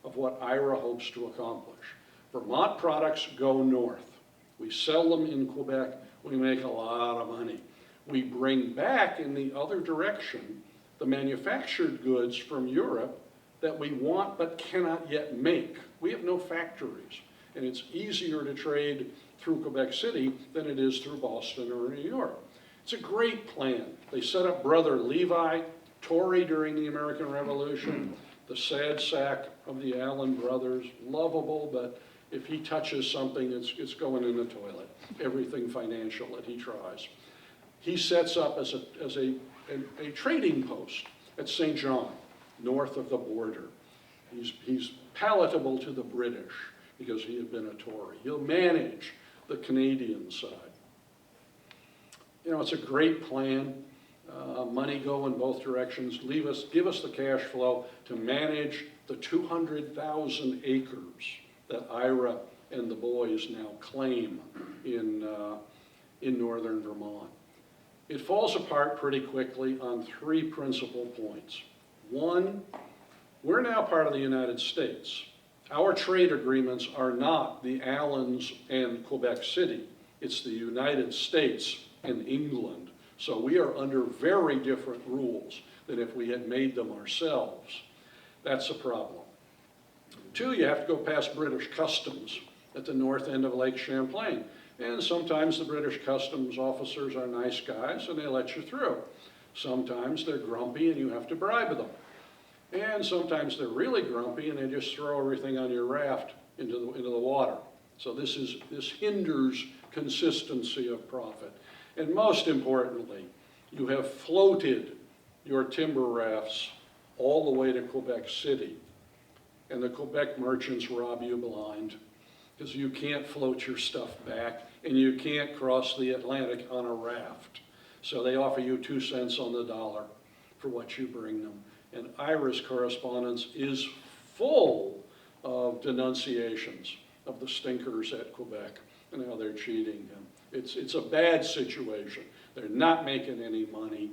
of what Ira hopes to accomplish. Vermont products go north. We sell them in Quebec. We make a lot of money. We bring back in the other direction the manufactured goods from Europe that we want but cannot yet make. We have no factories. And it's easier to trade through Quebec City than it is through Boston or New York. It's a great plan. They set up Brother Levi, Tory during the American Revolution, the sad sack of the Allen brothers, lovable, but if he touches something, it's going in the toilet. Everything financial that he tries. He sets up as a trading post at St. John, north of the border. He's palatable to the British because he had been a Tory. He'll manage the Canadian side. You know, it's a great plan. Money go in both directions. Give us the cash flow to manage the 200,000 acres that Ira and the boys now claim in northern Vermont. It falls apart pretty quickly on three principal points. One, we're now part of the United States. Our trade agreements are not the Allens and Quebec City. It's the United States and England. So we are under very different rules than if we had made them ourselves. That's a problem. Two, you have to go past British customs at the north end of Lake Champlain. And sometimes the British customs officers are nice guys and they let you through. Sometimes they're grumpy and you have to bribe them. And sometimes they're really grumpy and they just throw everything on your raft into the water. So this hinders consistency of profit. And most importantly, you have floated your timber rafts all the way to Quebec City. And the Quebec merchants rob you blind because you can't float your stuff back and you can't cross the Atlantic on a raft. So they offer you 2 cents on the dollar for what you bring them. And Ira's correspondence is full of denunciations of the stinkers at Quebec and how they're cheating him. It's a bad situation. They're not making any money.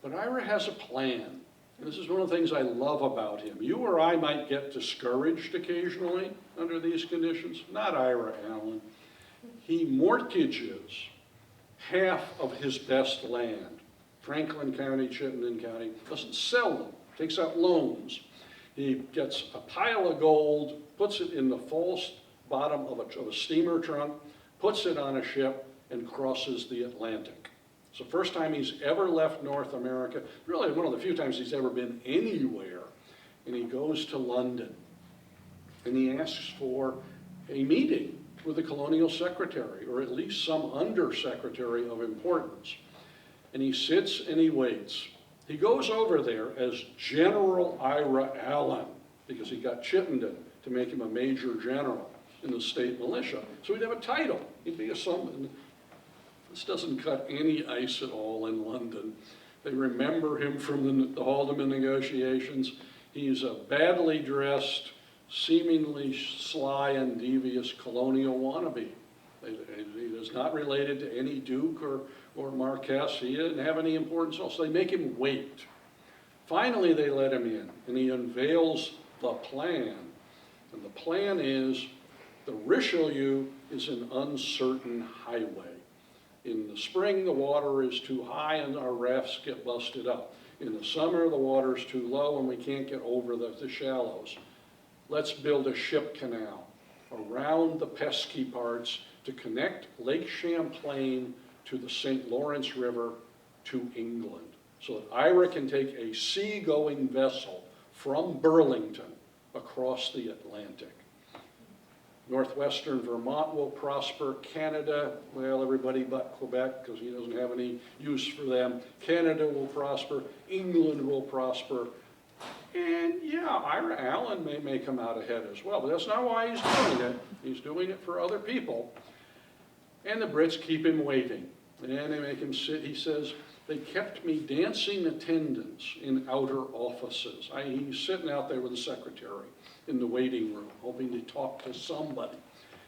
But Ira has a plan. And this is one of the things I love about him. You or I might get discouraged occasionally under these conditions. Not Ira Allen. He mortgages half of his best land. Franklin County, Chittenden County, doesn't sell them, takes out loans. He gets a pile of gold, puts it in the false bottom of a steamer trunk, puts it on a ship, and crosses the Atlantic. It's the first time he's ever left North America, really one of the few times he's ever been anywhere. And he goes to London, and he asks for a meeting with the colonial secretary, or at least some undersecretary of importance. And he sits and he waits. He goes over there as General Ira Allen, because he got Chittenden to make him a major general in the state militia. So he'd have a title. He'd be a someone. This doesn't cut any ice at all in London. They remember him from the Haldeman negotiations. He's a badly dressed, seemingly sly and devious colonial wannabe. He is not related to any duke or marquess. He didn't have any importance at all, so they make him wait. Finally, they let him in, and he unveils the plan. And the plan is the Richelieu is an uncertain highway. In the spring, the water is too high and our rafts get busted up. In the summer, the water is too low and we can't get over the shallows. Let's build a ship canal around the pesky parts to connect Lake Champlain to the St. Lawrence River to England, so that Ira can take a sea-going vessel from Burlington across the Atlantic. Northwestern Vermont will prosper. Canada, well, everybody but Quebec, because he doesn't have any use for them. Canada will prosper. England will prosper. And yeah, Ira Allen may come out ahead as well, but that's not why he's doing it. He's doing it for other people. And the Brits keep him waiting. And they make him sit. He says, they kept me dancing attendance in outer offices. He's sitting out there with the secretary in the waiting room, hoping to talk to somebody.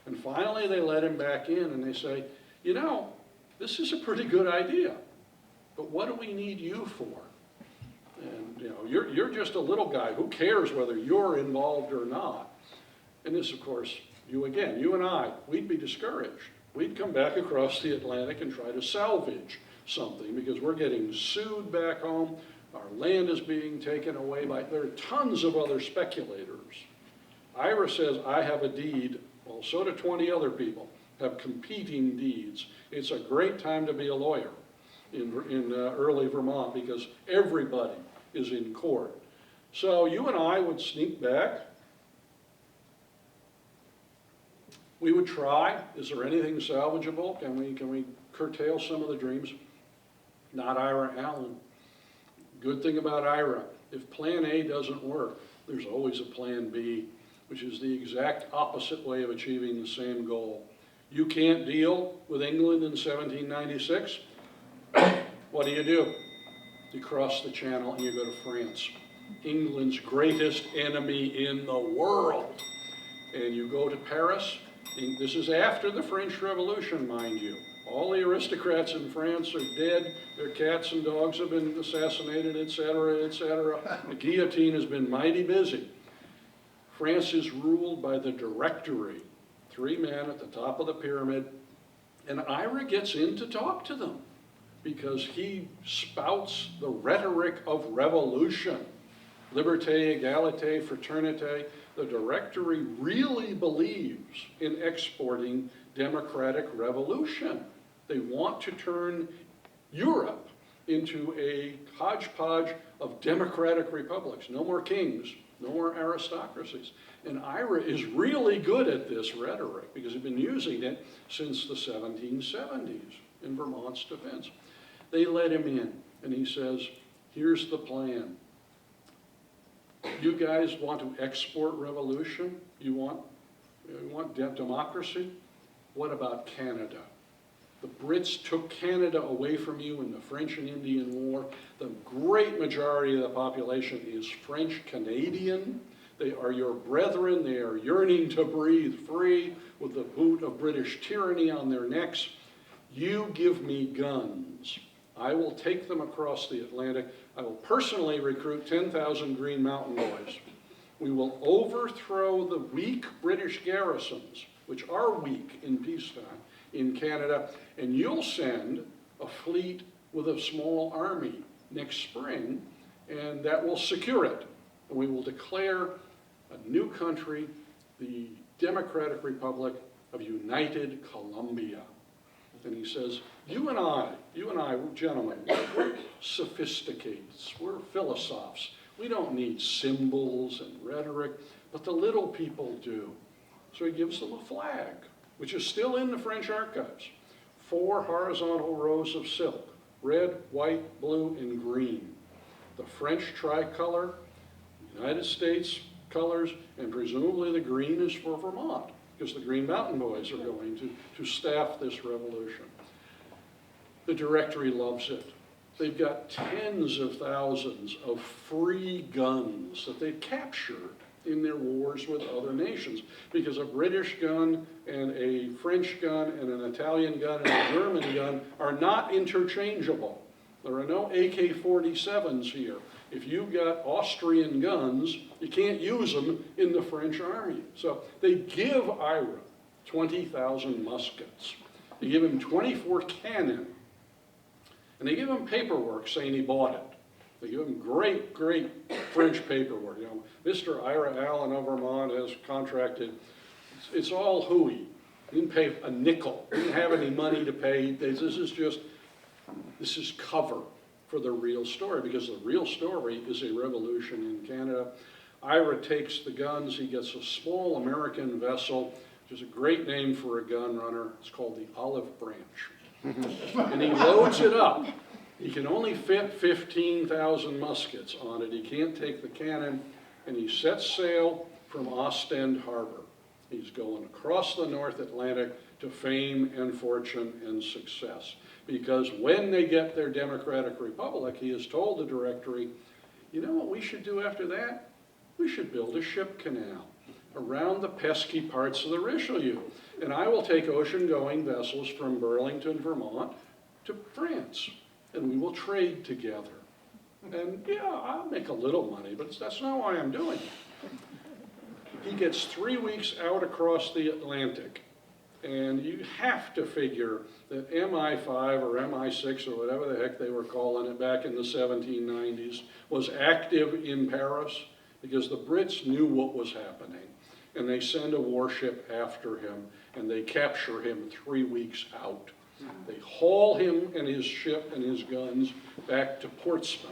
And finally they let him back in and they say, you know, this is a pretty good idea, but what do we need you for? And you know, you're just a little guy. Who cares whether you're involved or not? And this, of course, you and I, we'd be discouraged. We'd come back across the Atlantic and try to salvage something because we're getting sued back home. Our land is being taken away by, there are tons of other speculators Ira says, I have a deed, well, so do 20 other people, have competing deeds. It's a great time to be a lawyer in early Vermont because everybody is in court. So you and I would sneak back. We would try. Is there anything salvageable? Can we curtail some of the dreams? Not Ira Allen. Good thing about Ira, if plan A doesn't work, there's always a plan B, which is the exact opposite way of achieving the same goal. You can't deal with England in 1796. What do? You cross the channel and you go to France, England's greatest enemy in the world. And you go to Paris. This is after the French Revolution, mind you. All the aristocrats in France are dead. Their cats and dogs have been assassinated, etc., etc. The guillotine has been mighty busy. France is ruled by the Directory, 3 men at the top of the pyramid. And Ira gets in to talk to them because he spouts the rhetoric of revolution. Liberté, égalité, fraternité. The Directory really believes in exporting democratic revolution. They want to turn Europe into a hodgepodge of democratic republics. No more kings, no more aristocracies. And Ira is really good at this rhetoric because he's been using it since the 1770s in Vermont's defense. They let him in, and he says, here's the plan. You guys want to export revolution? You want democracy? What about Canada? The Brits took Canada away from you in the French and Indian War. The great majority of the population is French-Canadian. They are your brethren. They are yearning to breathe free with the boot of British tyranny on their necks. You give me guns. I will take them across the Atlantic. I will personally recruit 10,000 Green Mountain Boys. We will overthrow the weak British garrisons, which are weak in peacetime, in Canada, and you'll send a fleet with a small army next spring, and that will secure it. And we will declare a new country, the Democratic Republic of United Columbia. And he says, you and I, gentlemen, we're sophisticates, we're philosophs. We don't need symbols and rhetoric, but the little people do. So he gives them a flag, which is still in the French archives. 4 horizontal rows of silk, red, white, blue, and green. The French tricolor, United States colors, and presumably the green is for Vermont, because the Green Mountain Boys are going to staff this revolution. The Directory loves it. They've got tens of thousands of free guns that they captured in their wars with other nations, because a British gun and a French gun and an Italian gun and a German gun are not interchangeable. There are no AK-47s here. If you've got Austrian guns, you can't use them in the French army. So they give Ira 20,000 muskets. They give him 24 cannon. And they give him paperwork saying he bought it. They give him great, great French paperwork. You know, Mr. Ira Allen of Vermont has contracted. It's all hooey. He didn't pay a nickel. He didn't have any money to pay. This is cover for the real story, because the real story is a revolution in Canada. Ira takes the guns. He gets a small American vessel, which is a great name for a gun runner. It's called the Olive Branch. And he loads it up. He can only fit 15,000 muskets on it. He can't take the cannon, and he sets sail from Ostend Harbor. He's going across the North Atlantic to fame and fortune and success. Because when they get their Democratic Republic, he has told the Directory, you know what we should do after that? We should build a ship canal around the pesky parts of the Richelieu. And I will take ocean-going vessels from Burlington, Vermont, to France, and we will trade together. And yeah, I'll make a little money, but that's not why I'm doing it. He gets 3 weeks out across the Atlantic, and you have to figure that MI5 or MI6 or whatever the heck they were calling it back in the 1790s was active in Paris, because the Brits knew what was happening. and they send a warship after him, and they capture him 3 weeks out. They haul him and his ship and his guns back to Portsmouth.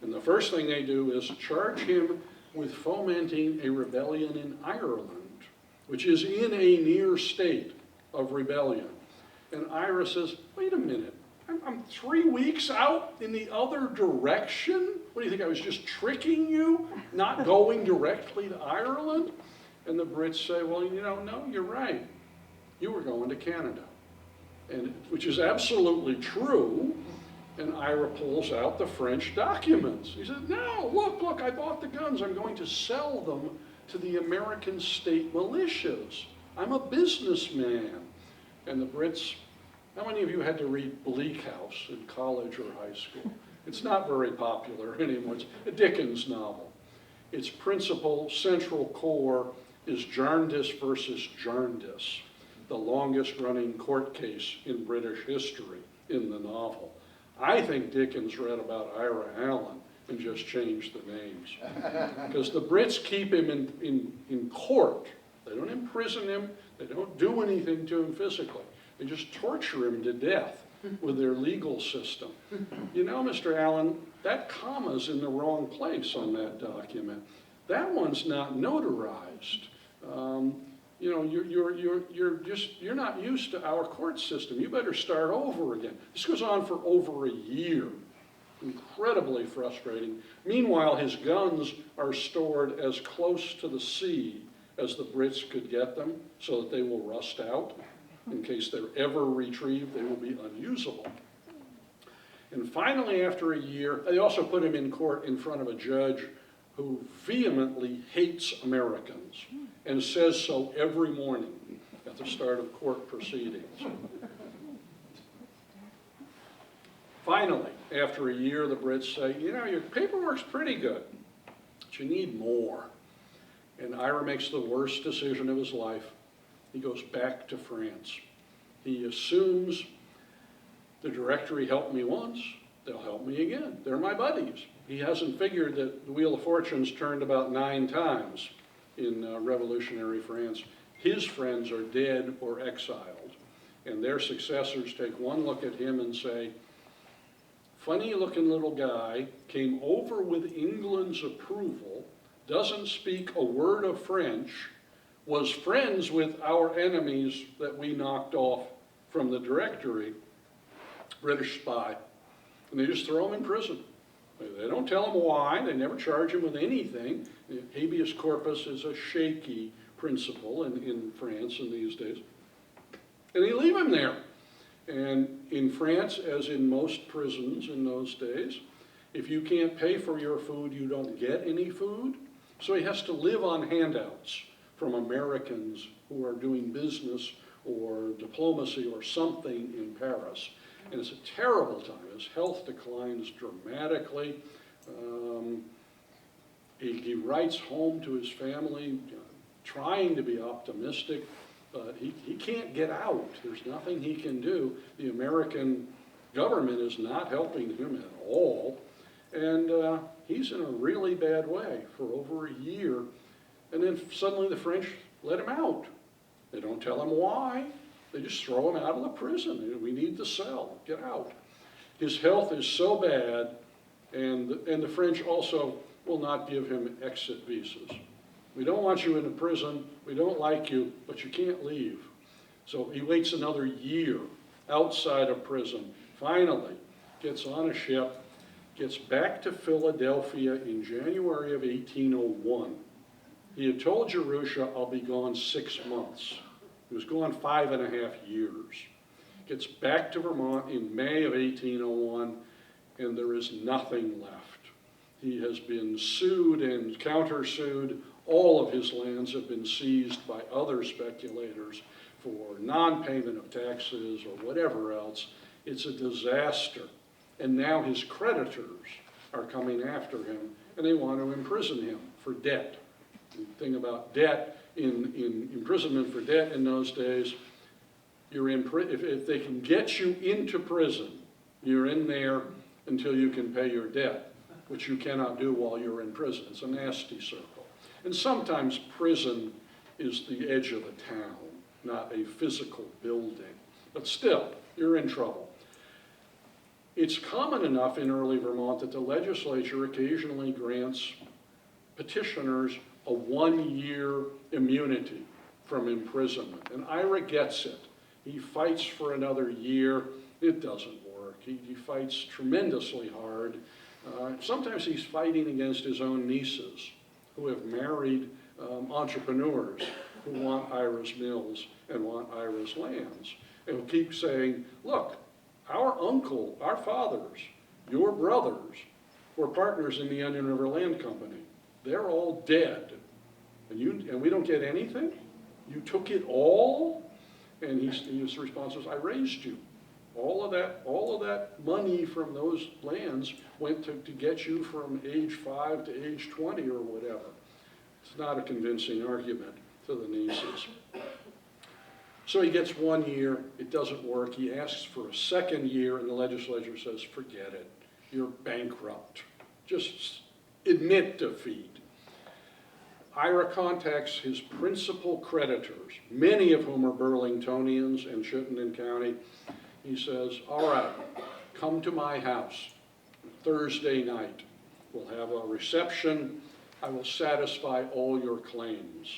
And the first thing they do is charge him with fomenting a rebellion in Ireland, which is in a near state of rebellion. And Ira says, wait a minute, I'm 3 weeks out in the other direction? What do you think, I was just tricking you, not going directly to Ireland? And the Brits say, well, no, you're right. You were going to Canada, and which is absolutely true. And Ira pulls out the French documents. He says, no, look, I bought the guns. I'm going to sell them to the American state militias. I'm a businessman. And the Brits, how many of you had to read Bleak House in college or high school? It's not very popular anymore. It's a Dickens novel. Its principal central core is Jarndyce versus Jarndyce, the longest running court case in British history in the novel. I think Dickens read about Ira Allen and just changed the names. Because the Brits keep him in court. They don't imprison him. They don't do anything to him physically. They just torture him to death with their legal system. You know, Mr. Allen, that comma's in the wrong place on that document. That one's not notarized. You're not used to our court system. You better start over again. This goes on for over a year. Incredibly frustrating. Meanwhile, his guns are stored as close to the sea as the Brits could get them so that they will rust out. In case they're ever retrieved, they will be unusable. And finally, after a year, they also put him in court in front of a judge who vehemently hates Americans and says so every morning at the start of court proceedings. Finally, after a year, the Brits say, your paperwork's pretty good, but you need more. And Ira makes the worst decision of his life. He goes back to France. He assumes the directory helped me once, they'll help me again. They're my buddies. He hasn't figured that the Wheel of Fortune's turned about 9 times in revolutionary France. His friends are dead or exiled, and their successors take one look at him and say, funny-looking little guy, came over with England's approval, doesn't speak a word of French, was friends with our enemies that we knocked off from the directory, British spy, and they just throw him in prison. They don't tell him why, they never charge him with anything. Habeas corpus is a shaky principle in France in these days. And they leave him there. And in France, as in most prisons in those days, if you can't pay for your food, you don't get any food. So he has to live on handouts from Americans who are doing business or diplomacy or something in Paris. And it's a terrible time. His health declines dramatically. He writes home to his family, trying to be optimistic, but he can't get out. There's nothing he can do. The American government is not helping him at all. And he's in a really bad way for over a year. And then suddenly the French let him out. They don't tell him why. They just throw him out of the prison. We need the cell. Get out. His health is so bad, and the French also will not give him exit visas. We don't want you in the prison. We don't like you, but you can't leave. So he waits another year outside of prison. Finally, gets on a ship, gets back to Philadelphia in January of 1801. He had told Jerusha, I'll be gone 6 months. He was gone 5.5 years. Gets back to Vermont in May of 1801, and there is nothing left. He has been sued and countersued. All of his lands have been seized by other speculators for non-payment of taxes or whatever else. It's a disaster. And now his creditors are coming after him, and they want to imprison him for debt. The thing about debt, in imprisonment for debt in those days, you're in if they can get you into prison, you're in there until you can pay your debt, which you cannot do while you're in prison. It's a nasty circle. And sometimes prison is the edge of the town, not a physical building. But still, you're in trouble. It's common enough in early Vermont that the legislature occasionally grants petitioners a 1-year immunity from imprisonment. And Ira gets it. He fights for another year. It doesn't work. He fights tremendously hard. Sometimes he's fighting against his own nieces who have married entrepreneurs who want Ira's mills and want Ira's lands. And who keep saying, look, our uncle, our fathers, your brothers were partners in the Onion River Land Company. They're all dead. And we don't get anything? You took it all? And his response was, I raised you. All of that money from those lands went to get you from age 5 to age 20 or whatever. It's not a convincing argument to the nieces. So he gets 1 year, it doesn't work. He asks for a second year, and the legislature says, forget it. You're bankrupt. Just admit defeat. Ira contacts his principal creditors, many of whom are Burlingtonians in Chittenden County. He says, all right, come to my house Thursday night. We'll have a reception. I will satisfy all your claims.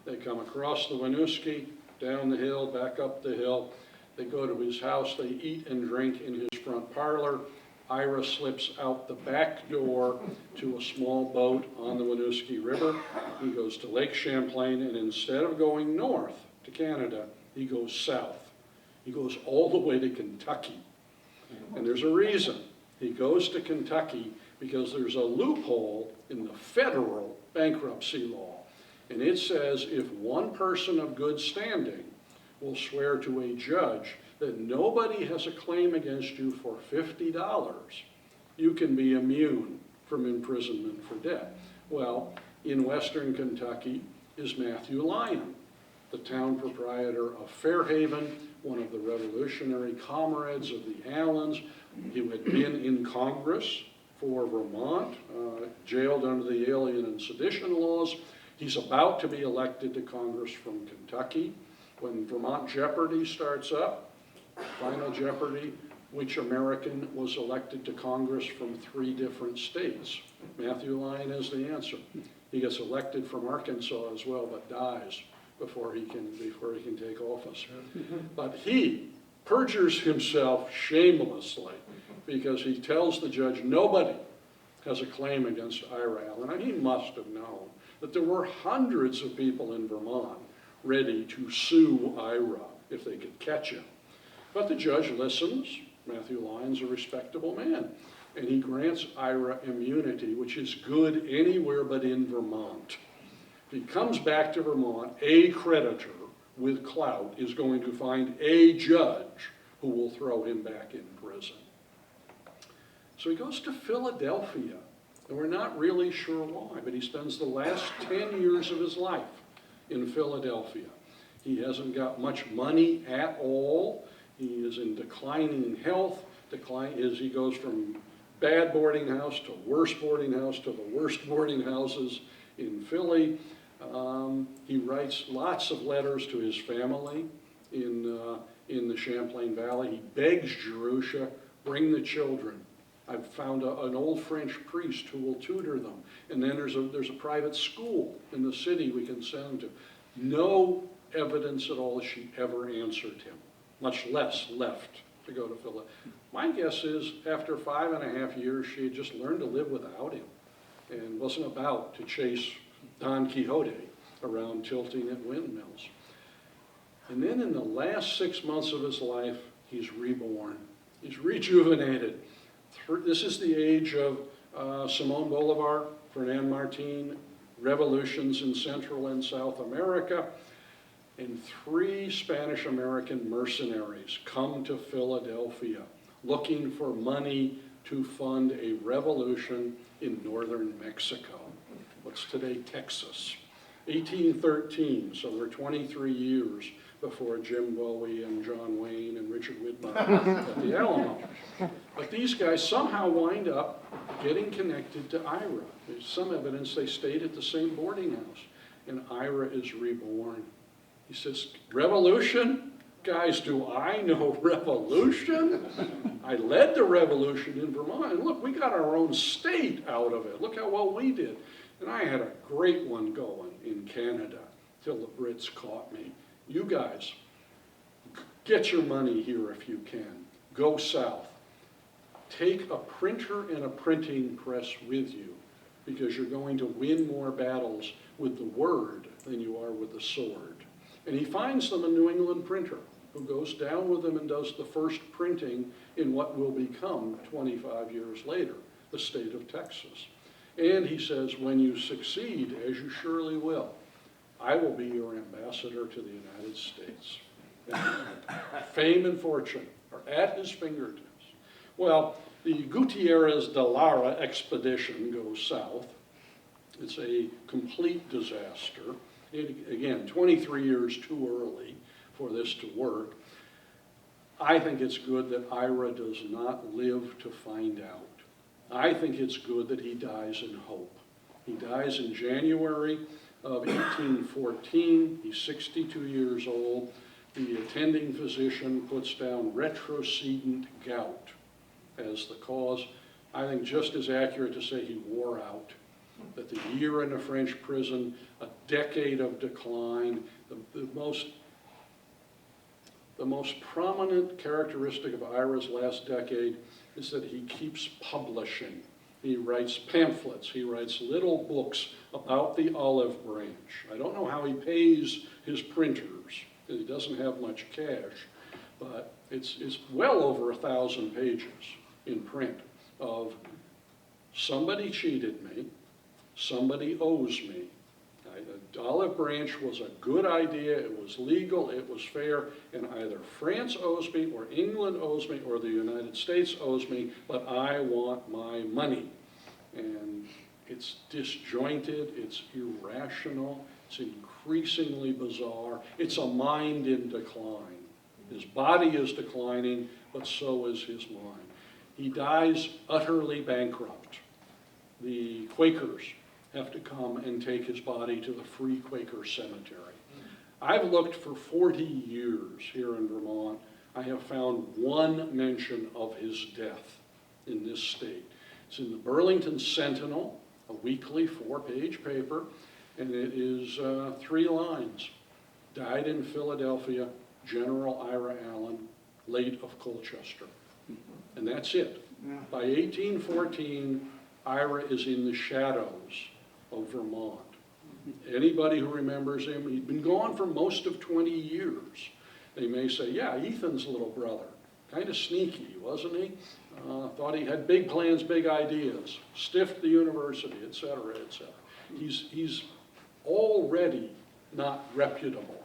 They come across the Winooski, down the hill, back up the hill. They go to his house. They eat and drink in his front parlor. Ira slips out the back door to a small boat on the Winooski River. He goes to Lake Champlain, and instead of going north to Canada, he goes south. He goes all the way to Kentucky. And there's a reason. He goes to Kentucky because there's a loophole in the federal bankruptcy law. And it says if one person of good standing will swear to a judge that nobody has a claim against you for $50, you can be immune from imprisonment for debt. Well, in western Kentucky is Matthew Lyon, the town proprietor of Fairhaven, one of the revolutionary comrades of the Allens. He had been in Congress for Vermont, jailed under the Alien and Sedition laws. He's about to be elected to Congress from Kentucky. When Vermont Jeopardy starts up, Final Jeopardy, which American was elected to Congress from 3 different states? Matthew Lyon is the answer. He gets elected from Arkansas as well, but dies before he can take office. But he perjures himself shamelessly because he tells the judge nobody has a claim against Ira Allen. And he must have known that there were hundreds of people in Vermont ready to sue Ira if they could catch him. But the judge listens. Matthew Lyon's a respectable man. And he grants Ira immunity, which is good anywhere but in Vermont. If he comes back to Vermont, a creditor with clout is going to find a judge who will throw him back in prison. So he goes to Philadelphia, and we're not really sure why, but he spends the last 10 years of his life in Philadelphia. He hasn't got much money at all. He is in declining health. He goes from bad boarding house to worse boarding house to the worst boarding houses in Philly. He writes lots of letters to his family in the Champlain Valley. He begs Jerusha, bring the children. I've found an old French priest who will tutor them. And then there's a private school in the city we can send them to. No evidence at all she ever answered him, much less left to go to Philadelphia. My guess is after 5.5 years, she had just learned to live without him and wasn't about to chase Don Quixote around tilting at windmills. And then in the last 6 months of his life, he's reborn. He's rejuvenated. This is the age of Simón Bolívar, Fernand Martín, revolutions in Central and South America, and 3 Spanish-American mercenaries come to Philadelphia looking for money to fund a revolution in northern Mexico. What's today Texas? 1813, so we're 23 years before Jim Bowie and John Wayne and Richard Widmark at the Alamo. But these guys somehow wind up getting connected to Ira. There's some evidence they stayed at the same boarding house. and Ira is reborn. He says, revolution? Guys, do I know revolution? I led the revolution in Vermont, and look, we got our own state out of it. Look how well we did. And I had a great one going in Canada till the Brits caught me. You guys, get your money here if you can. Go south. Take a printer and a printing press with you, because you're going to win more battles with the word than you are with the sword. And he finds them a New England printer who goes down with them and does the first printing in what will become 25 years later, the state of Texas. And he says, when you succeed, as you surely will, I will be your ambassador to the United States. And fame and fortune are at his fingertips. Well, the Gutierrez de Lara expedition goes south. It's a complete disaster. Again, 23 years too early for this to work. I think it's good that Ira does not live to find out. I think it's good that he dies in hope. He dies in January of 1814. He's 62 years old. The attending physician puts down retrocedent gout as the cause. I think just as accurate to say he wore out, that the year in a French prison, a decade of decline, the most prominent characteristic of Ira's last decade is that he keeps publishing. He writes pamphlets, he writes little books about the olive branch. I don't know how he pays his printers, because he doesn't have much cash, but it's well over 1,000 pages in print of somebody cheated me, somebody owes me. The olive branch was a good idea, it was legal, it was fair, and either France owes me, or England owes me, or the United States owes me, but I want my money. And it's disjointed, it's irrational, it's increasingly bizarre, it's a mind in decline. His body is declining, but so is his mind. He dies utterly bankrupt. The Quakers have to come and take his body to the Free Quaker Cemetery. I've looked for 40 years here in Vermont. I have found one mention of his death in this state. It's in the Burlington Sentinel, a weekly 4-page paper, and it is 3 lines. Died in Philadelphia, General Ira Allen, late of Colchester. And that's it. By 1814, Ira is in the shadows of Vermont. Anybody who remembers him, he'd been gone for most of 20 years. They may say, yeah, Ethan's little brother. Kind of sneaky, wasn't he? Thought he had big plans, big ideas. Stiffed the university, et cetera, et cetera. He's already not reputable.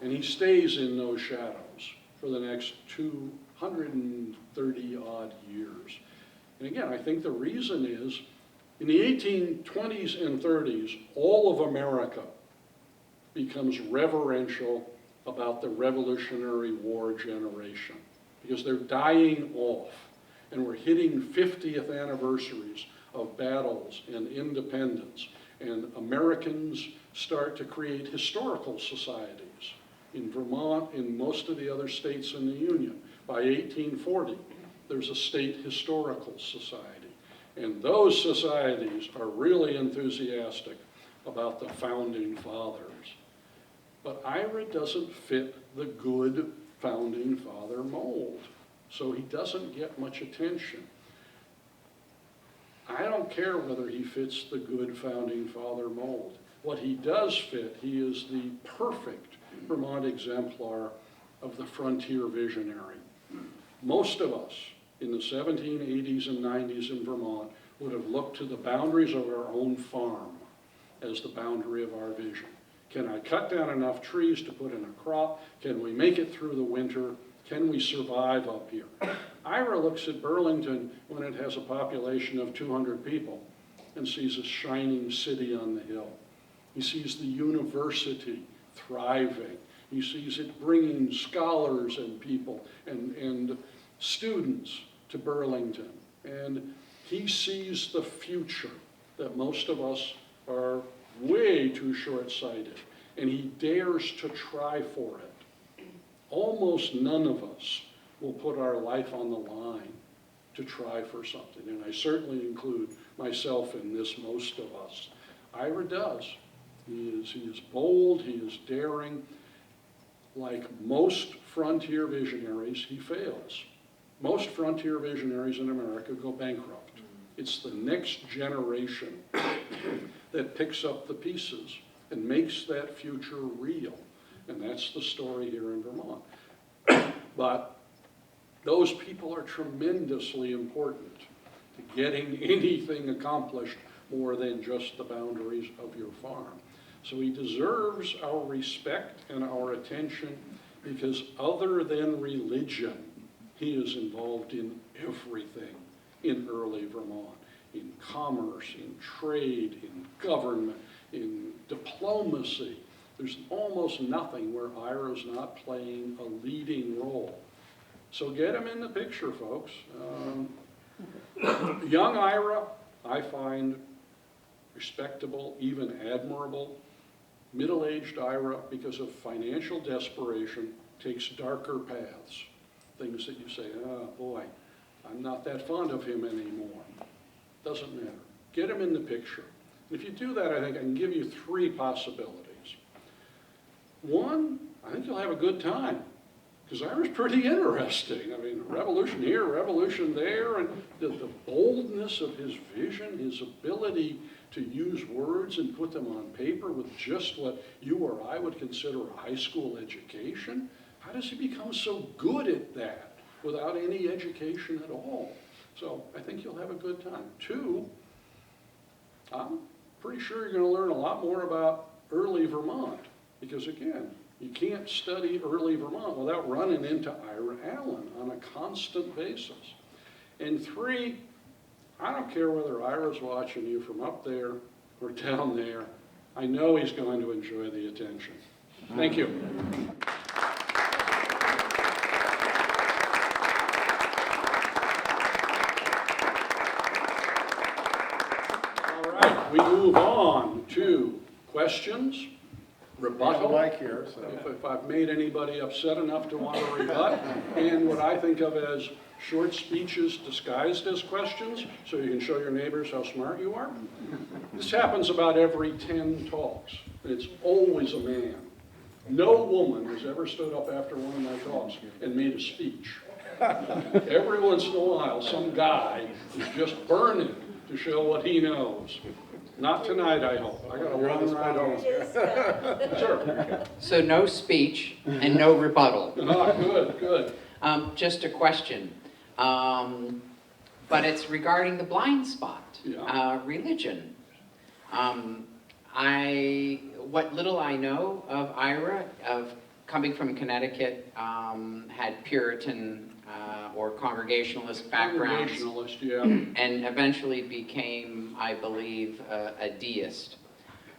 And he stays in those shadows for the next 230 odd years. And again, I think the reason is, in the 1820s and 30s, all of America becomes reverential about the Revolutionary War generation, because they're dying off, and we're hitting 50th anniversaries of battles and independence, and Americans start to create historical societies in Vermont, in most of the other states in the Union. By 1840, there's a state historical society. And those societies are really enthusiastic about the founding fathers. But Ira doesn't fit the good founding father mold, so he doesn't get much attention. I don't care whether he fits the good founding father mold. What he does fit, he is the perfect Vermont exemplar of the frontier visionary. Most of us in the 1780s and 90s in Vermont would have looked to the boundaries of our own farm as the boundary of our vision. Can I cut down enough trees to put in a crop? Can we make it through the winter? Can we survive up here? Ira looks at Burlington when it has a population of 200 people and sees a shining city on the hill. He sees the university thriving. He sees it bringing scholars and people and students to Burlington. And he sees the future that most of us are way too short-sighted, and he dares to try for it. Almost none of us will put our life on the line to try for something, and I certainly include myself in this, most of us. Ira does. He is bold, he is daring. Like most frontier visionaries, he fails. Most frontier visionaries in America go bankrupt. It's the next generation that picks up the pieces and makes that future real. And that's the story here in Vermont. But those people are tremendously important to getting anything accomplished more than just the boundaries of your farm. So he deserves our respect and our attention because other than religion, he is involved in everything in early Vermont, in commerce, in trade, in government, in diplomacy. There's almost nothing where Ira's not playing a leading role. So get him in the picture, folks. Young Ira, I find respectable, even admirable. Middle-aged Ira, because of financial desperation, takes darker paths. Things that you say, oh boy, I'm not that fond of him anymore. Doesn't matter. Get him in the picture. If you do that, I think I can give you three possibilities. One, I think you'll have a good time, because Ira's pretty interesting. I mean, revolution here, revolution there, and the boldness of his vision, his ability to use words and put them on paper with just what you or I would consider a high school education. How does he become so good at that without any education at all? So I think you'll have a good time. Two, I'm pretty sure you're going to learn a lot more about early Vermont, because again, you can't study early Vermont without running into Ira Allen on a constant basis. And three, I don't care whether Ira's watching you from up there or down there. I know he's going to enjoy the attention. Thank you. All right, we move on to questions, rebuttal.
Mike here, so.
If I've made anybody upset enough to want to rebut, and what I think of as short speeches disguised as questions, so you can show your neighbors how smart you are. This happens about every 10 talks. It's always a man. No woman has ever stood up after one of my talks and made a speech. Every once in a while, some guy is just burning to show what he knows. Not tonight, I hope. I got a long ride home. Sure.
So no speech and no rebuttal.
Ah, good, good.
Just a question. But it's regarding the blind spot,
Yeah.
religion. What little I know of Ira, of coming from Connecticut, had Puritan or Congregationalist backgrounds,
Congregationalist, yeah.
and eventually became, I believe, a deist.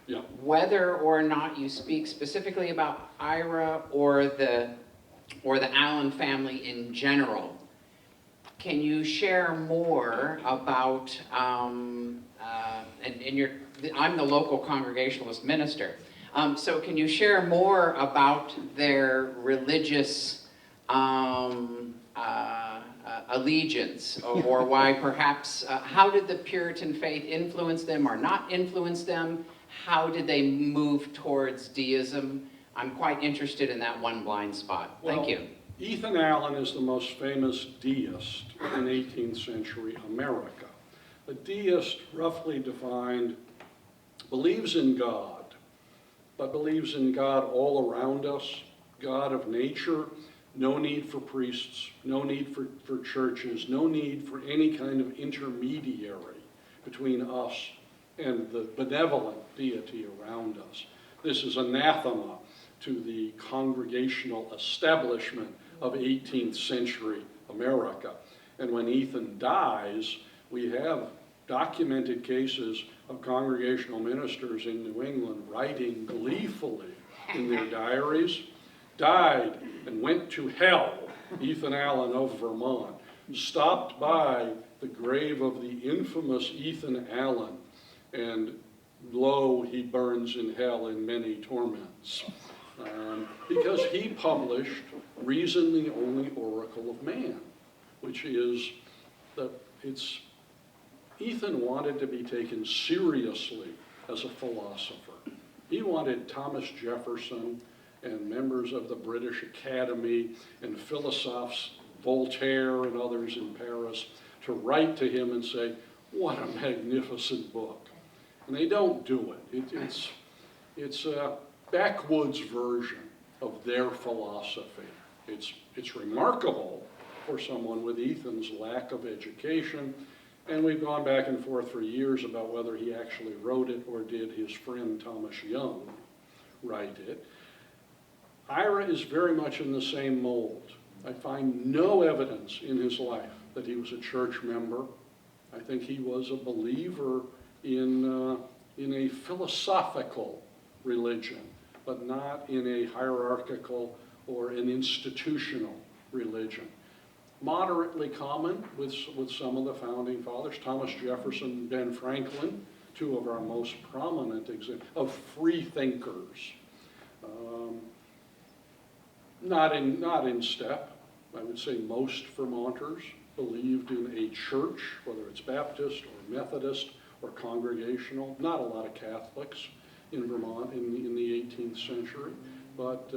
Yeah.
Whether or not you speak specifically about Ira or the Allen family in general, can you share more about, I'm the local Congregationalist minister, so can you share more about their religious allegiance, or why perhaps, how did the Puritan faith influence them or not influence them? How did they move towards deism? I'm quite interested in that one blind spot. Thank you.
Ethan Allen is the most famous deist in 18th century America. A deist, roughly defined, believes in God, but believes in God all around us, God of nature, no need for priests, no need for churches, no need for any kind of intermediary between us and the benevolent deity around us. This is anathema to the congregational establishment of 18th century America. And when Ethan dies, we have documented cases of congregational ministers in New England writing gleefully in their diaries, died and went to hell, Ethan Allen of Vermont, stopped by the grave of the infamous Ethan Allen and lo, he burns in hell in many torments. Because he published Reason, the Only Oracle of Man, which is that Ethan wanted to be taken seriously as a philosopher. He wanted Thomas Jefferson and members of the British Academy and philosophes, Voltaire and others in Paris, to write to him and say, what a magnificent book. And they don't do it. It's a backwoods version of their philosophy. It's remarkable for someone with Ethan's lack of education, and we've gone back and forth for years about whether he actually wrote it or did his friend Thomas Young write it. Ira is very much in the same mold. I find no evidence in his life that he was a church member. I think he was a believer in a philosophical religion, but not in a hierarchical or an institutional religion. Moderately common with some of the founding fathers, Thomas Jefferson, Ben Franklin, two of our most prominent examples of free thinkers. Not in step. I would say most Vermonters believed in a church, whether it's Baptist or Methodist or Congregational. Not a lot of Catholics in Vermont in the 18th century, but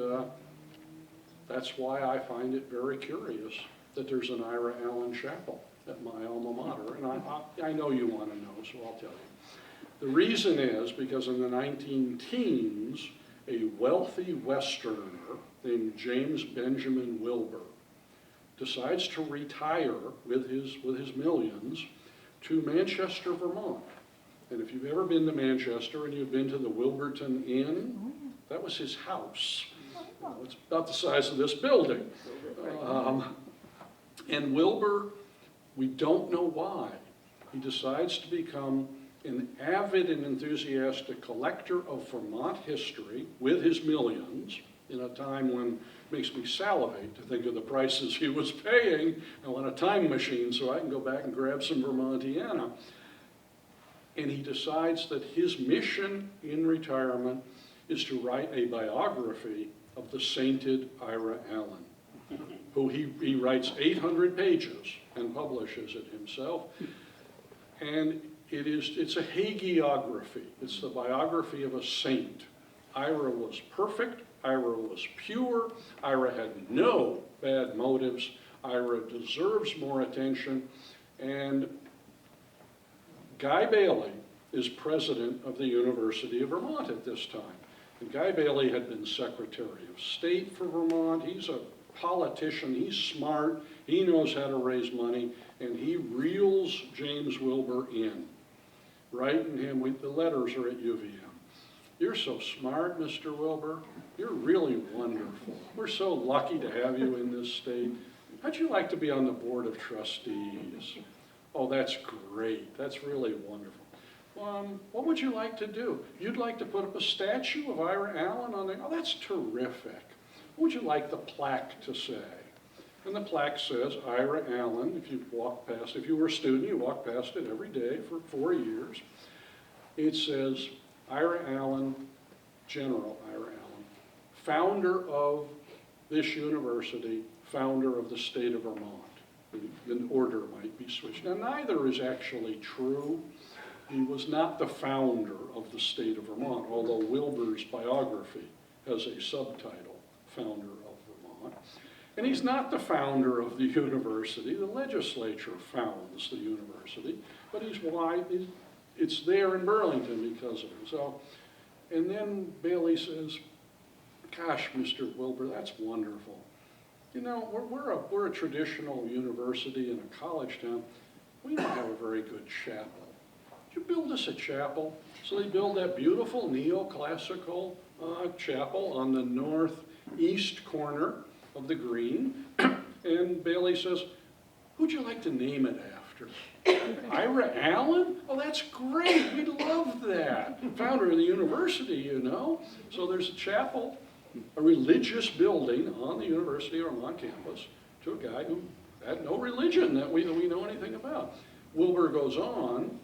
that's why I find it very curious that there's an Ira Allen chapel at my alma mater, and I know you want to know, so I'll tell you. The reason is because in the 19-teens, a wealthy Westerner named James Benjamin Wilbur decides to retire with his millions to Manchester, Vermont. And if you've ever been to Manchester and you've been to the Wilburton Inn, that was his house. It's about the size of this building. And Wilbur, we don't know why, he decides to become an avid and enthusiastic collector of Vermont history with his millions in a time when it makes me salivate to think of the prices he was paying. I want a time machine so I can go back and grab some Vermontiana. And he decides that his mission in retirement is to write a biography of the sainted Ira Allen, who he writes 800 pages and publishes it himself. And it's a hagiography. It's the biography of a saint. Ira was perfect. Ira was pure. Ira had no bad motives. Ira deserves more attention. And Guy Bailey is president of the University of Vermont at this time. And Guy Bailey had been Secretary of State for Vermont. He's a politician. He's smart. He knows how to raise money. And he reels James Wilbur in, writing him, the letters are at UVM. You're so smart, Mr. Wilbur. You're really wonderful. We're so lucky to have you in this state. How'd you like to be on the Board of Trustees? Oh, that's great. That's really wonderful. What would you like to do? You'd like to put up a statue of Ira Allen on there? Oh, that's terrific. What would you like the plaque to say? And the plaque says, Ira Allen, if you were a student, you walk past it every day for 4 years. It says, Ira Allen, General Ira Allen, founder of this university, founder of the state of Vermont. The order might be switched. Now, neither is actually true. He was not the founder of the state of Vermont, although Wilbur's biography has a subtitle, Founder of Vermont. And he's not the founder of the university. The legislature founds the university, but it's there in Burlington because of him. So, and then Bailey says, gosh, Mr. Wilbur, that's wonderful. You know, we're a traditional university in a college town. We don't have a very good chapel. Could you build us a chapel? So they build that beautiful neoclassical chapel on the northeast corner of the green. And Bailey says, who'd you like to name it after? Ira Allen? Oh, that's great. We'd love that. Founder of the university, you know. So there's a chapel, a religious building on the University of Vermont campus to a guy who had no religion that we know anything about. Wilbur goes on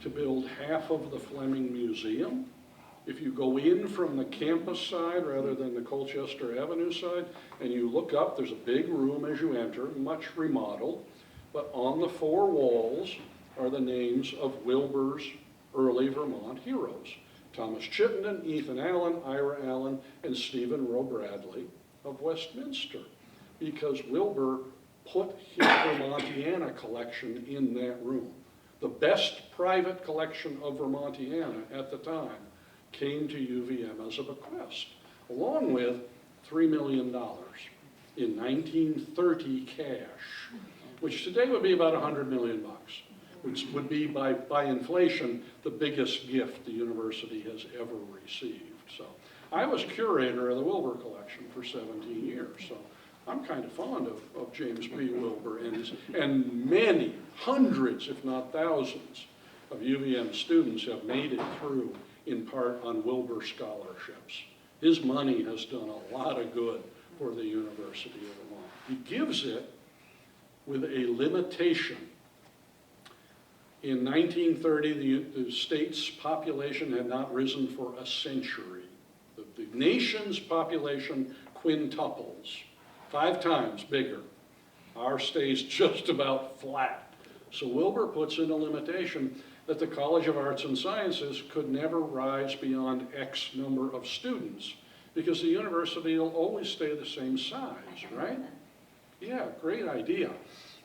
to build half of the Fleming Museum. If you go in from the campus side rather than the Colchester Avenue side, and you look up, there's a big room as you enter, much remodeled, but on the four walls are the names of Wilbur's early Vermont heroes. Thomas Chittenden, Ethan Allen, Ira Allen, and Stephen Roe Bradley of Westminster, because Wilbur put his Vermontiana collection in that room. The best private collection of Vermontiana at the time came to UVM as a bequest, along with $3 million in 1930 cash, which today would be about $100 million, which would be, by inflation, the biggest gift the university has ever received. So I was curator of the Wilbur collection for 17 years, so I'm kind of fond of James B. Wilbur and many, hundreds, if not thousands, of UVM students have made it through in part on Wilbur scholarships. His money has done a lot of good for the University of Vermont. He gives it with a limitation. In 1930, the state's population had not risen for a century. The nation's population quintuples, 5 times bigger. Our stays just about flat. So Wilbur puts in a limitation that the College of Arts and Sciences could never rise beyond X number of students, because the university will always stay the same size, right? Yeah, great idea.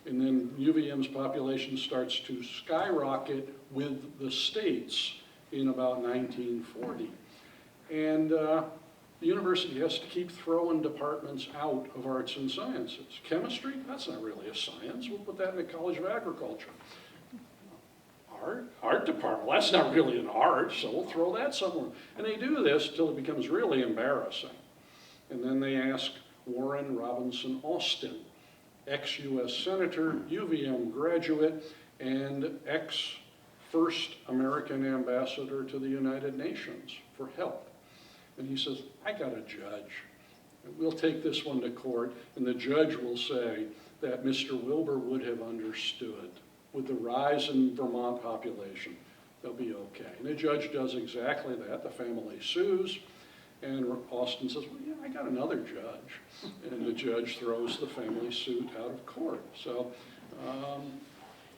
And then UVM's population starts to skyrocket with the states in about 1940. And the university has to keep throwing departments out of arts and sciences. Chemistry, that's not really a science. We'll put that in the College of Agriculture. Art department, well, that's not really an art, so we'll throw that somewhere. And they do this until it becomes really embarrassing. And then they ask Warren Robinson Austin, ex-US Senator, UVM graduate, and ex-first American ambassador to the United Nations, for help. And he says, I got a judge. We'll take this one to court, and the judge will say that Mr. Wilbur would have understood. With the rise in Vermont population, they'll be okay. And the judge does exactly that. The family sues, and Austin says, well, yeah, I got another judge. And the judge throws the family suit out of court. So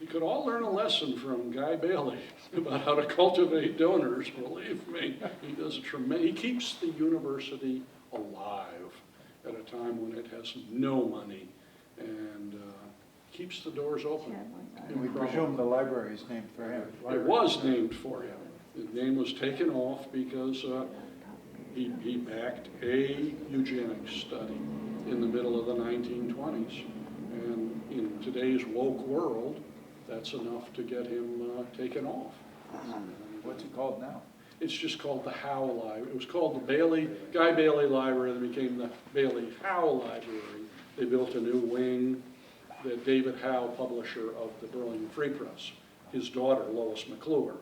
you could all learn a lesson from Guy Bailey about how to cultivate donors, believe me. He does a tremendous, he keeps the university alive at a time when it has no money, and keeps the doors open.
And we presume the library is named for him.
It was named for him. The name was taken off because he backed a eugenics study in the middle of the 1920s. And in today's woke world, that's enough to get him taken off.
What's it called now?
It's just called the Howe Library. It was called the Guy Bailey Library, that became the Bailey Howe Library. They built a new wing. That David Howe, publisher of the Burlington Free Press, his daughter, Lois McClure,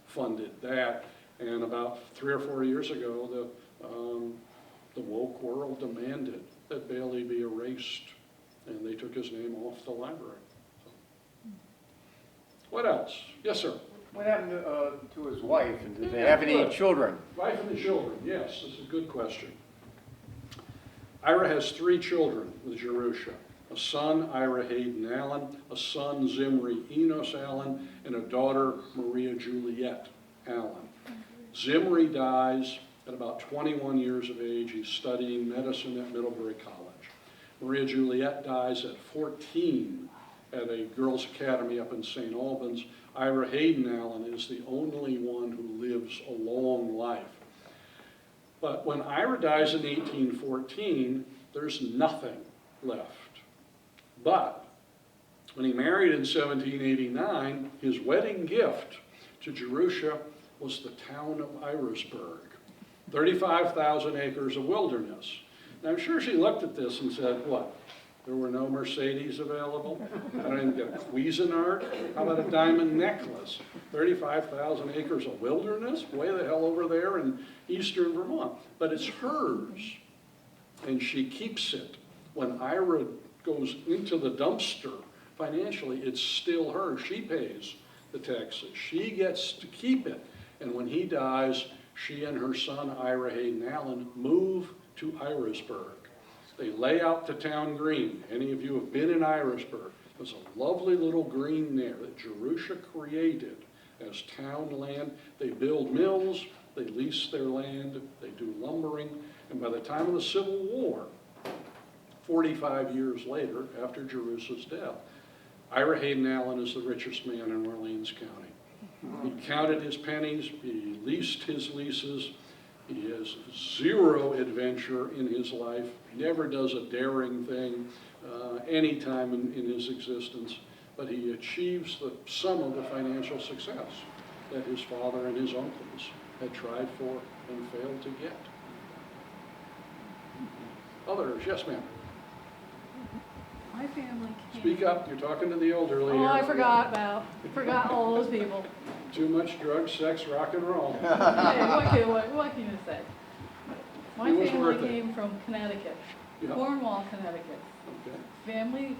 funded that. And about 3 or 4 years ago, the woke world demanded that Bailey be erased, and they took his name off the library. So. What else? Yes, sir.
What happened to his wife, and did they have any children?
Wife and the children, yes, this is a good question. Ira has 3 children with Jerusha. A son, Ira Hayden Allen, a son, Zimri Enos Allen, and a daughter, Maria Juliet Allen. Zimri dies at about 21 years of age. He's studying medicine at Middlebury College. Maria Juliet dies at 14 at a girls' academy up in St. Albans. Ira Hayden Allen is the only one who lives a long life. But when Ira dies in 1814, there's nothing left. But when he married in 1789, his wedding gift to Jerusha was the town of Irisburg, 35,000 acres of wilderness. Now, I'm sure she looked at this and said, what, there were no Mercedes available? I don't even get a Cuisinart? How about a diamond necklace? 35,000 acres of wilderness? Way the hell over there in eastern Vermont. But it's hers, and she keeps it. When Ira goes into the dumpster, financially, it's still hers. She pays the taxes. She gets to keep it. And when he dies, she and her son, Ira Hayden Allen, move to Irisburg. They lay out the town green. Any of you have been in Irisburg? There's a lovely little green there that Jerusha created as town land. They build mills, they lease their land, they do lumbering, and by the time of the Civil War, 45 years later, after Jerusha's death, Ira Hayden Allen is the richest man in Orleans County. He counted his pennies, he leased his leases, he has zero adventure in his life, never does a daring thing any time in his existence, but he achieves some of the financial success that his father and his uncles had tried for and failed to get. Others, yes ma'am.
My family came.
Speak up, you're talking to the elderly
Oh,
here.
I forgot all those people.
Too much drugs, sex, rock and roll.
Hey, what can you say? My
It was worth
family
it.
came from Connecticut,
Yeah.
Cornwall, Connecticut.
Okay,
Family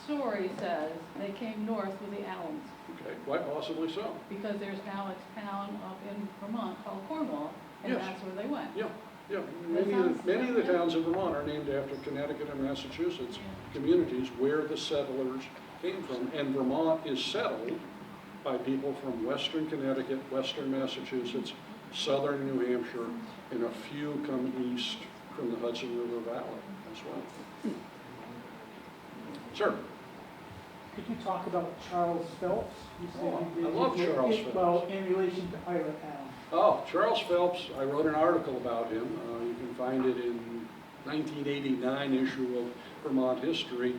story says they came north with the Allens
okay, quite possibly so.
because there's now a town up in Vermont called Cornwall, and
Yes.
that's where they went.
Yeah, yeah.
That sounds-
Many of the towns in Vermont are named after Connecticut and Massachusetts communities where the settlers came from. And Vermont is settled by people from western Connecticut, western Massachusetts, southern New Hampshire, and a few come east from the Hudson River Valley as well. Sir?
Could you talk about Charles Phelps? You said
Oh,
you
I
did-
love
you did-
Charles Phelps.
Well, in relation to Ira Allen.
Oh, Charles Phelps, I wrote an article about him. You can find it in 1989 issue of Vermont History.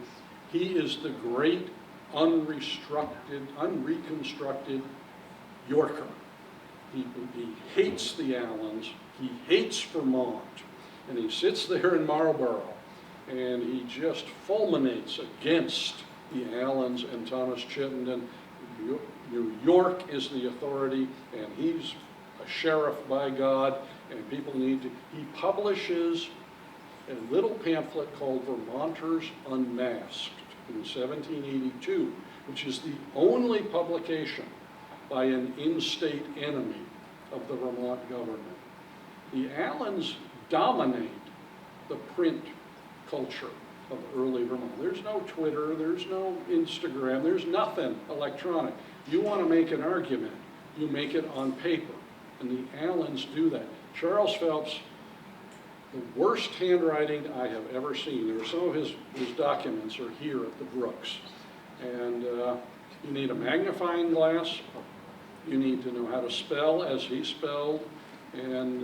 He is the great unreconstructed Yorker. He hates the Allens, he hates Vermont, and he sits there in Marlborough, and he just fulminates against the Allens and Thomas Chittenden. New York is the authority, and he's a sheriff by God, and people need to, he publishes a little pamphlet called Vermonters Unmasked in 1782, which is the only publication by an in-state enemy of the Vermont government. The Allens dominate the print culture of early Vermont. There's no Twitter, there's no Instagram, there's nothing electronic. You want to make an argument, you make it on paper, and the Allens do that. Charles Phelps, the worst handwriting I have ever seen. There are some of his documents are here at the Brooks. And you need a magnifying glass, you need to know how to spell as he spelled, and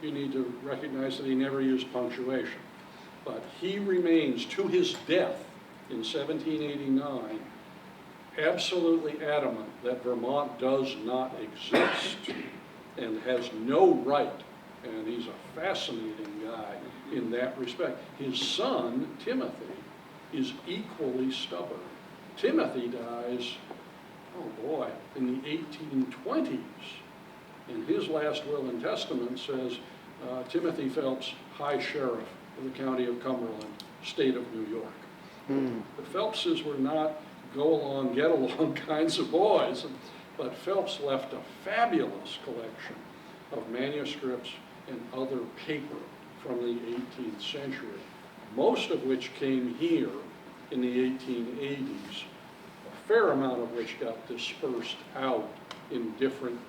you need to recognize that he never used punctuation. But he remains, to his death in 1789, absolutely adamant that Vermont does not exist and has no right. And he's a fascinating guy in that respect. His son, Timothy, is equally stubborn. Timothy dies, oh boy, in the 1820s. And his last will and testament says, Timothy Phelps, High Sheriff of the County of Cumberland, State of New York. The Phelpses were not go-along, get-along kinds of boys, but Phelps left a fabulous collection of manuscripts and other paper from the 18th century, most of which came here in the 1880s, a fair amount of which got dispersed out in different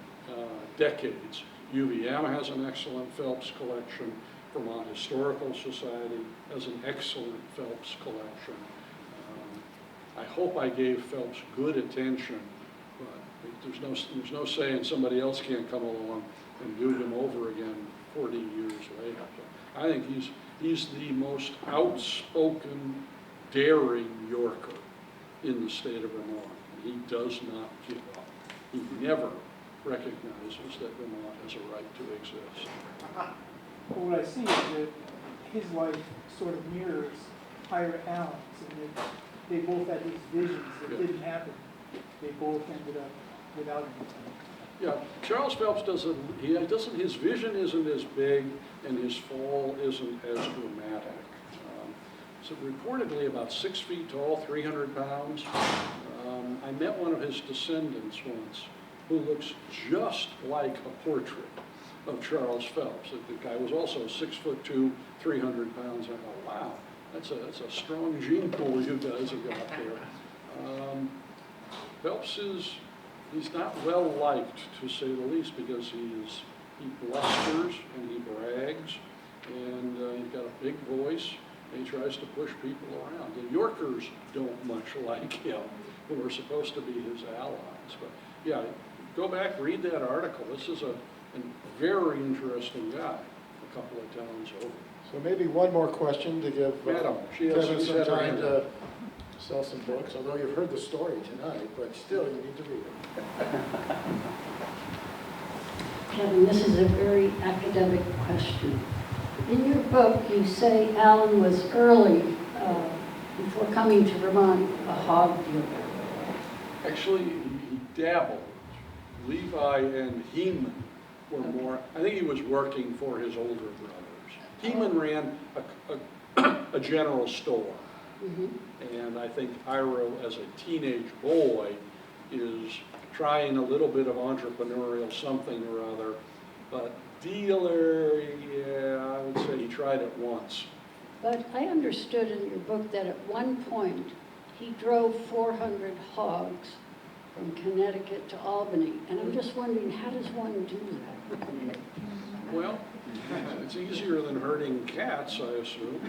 decades. UVM has an excellent Phelps collection. Vermont Historical Society has an excellent Phelps collection. I hope I gave Phelps good attention, but there's no saying somebody else can't come along and do him over again 40 years later. So I think he's the most outspoken, daring Yorker in the state of Vermont. He does not give up. He never recognizes that Vermont has a right to exist.
But what I see is that his life sort of mirrors Ira Allen's, and that they both had these visions that
Yeah.
didn't happen. They both ended up without anything.
Yeah, Charles Phelps his vision isn't as big and his fall isn't as dramatic. So reportedly about 6 feet tall, 300 pounds. I I met one of his descendants once who looks just like a portrait of Charles Phelps. The guy was also 6'2", 300 pounds. I thought, wow, that's a strong gene pool you guys have got there. Phelps he's not well liked, to say the least, because he blusters and he brags, and he's got a big voice, and he tries to push people around. The Yorkers don't much like him, who are supposed to be his allies. But yeah, go back, read that article. This is a very interesting guy, a couple of towns over.
So maybe one more question to give
Madam,
Kevin
she's
some
had her
time
hand
to
up.
sell some books, although you've heard the story tonight, but still you need to read it.
Kevin, this is a very academic question. In your book, you say Allen was early, before coming to Vermont, a hog dealer.
Actually, he dabbled. Levi and Heman were more, I think he was working for his older brothers. Heman ran a general store. And I think Ira, as a teenage boy, is trying a little bit of entrepreneurial something or other. But dealer, yeah, I would say he tried it once.
But I understood in your book that at one point, he drove 400 hogs from Connecticut to Albany. And I'm just wondering, how does one do that?
Well, it's easier than herding cats, I assume.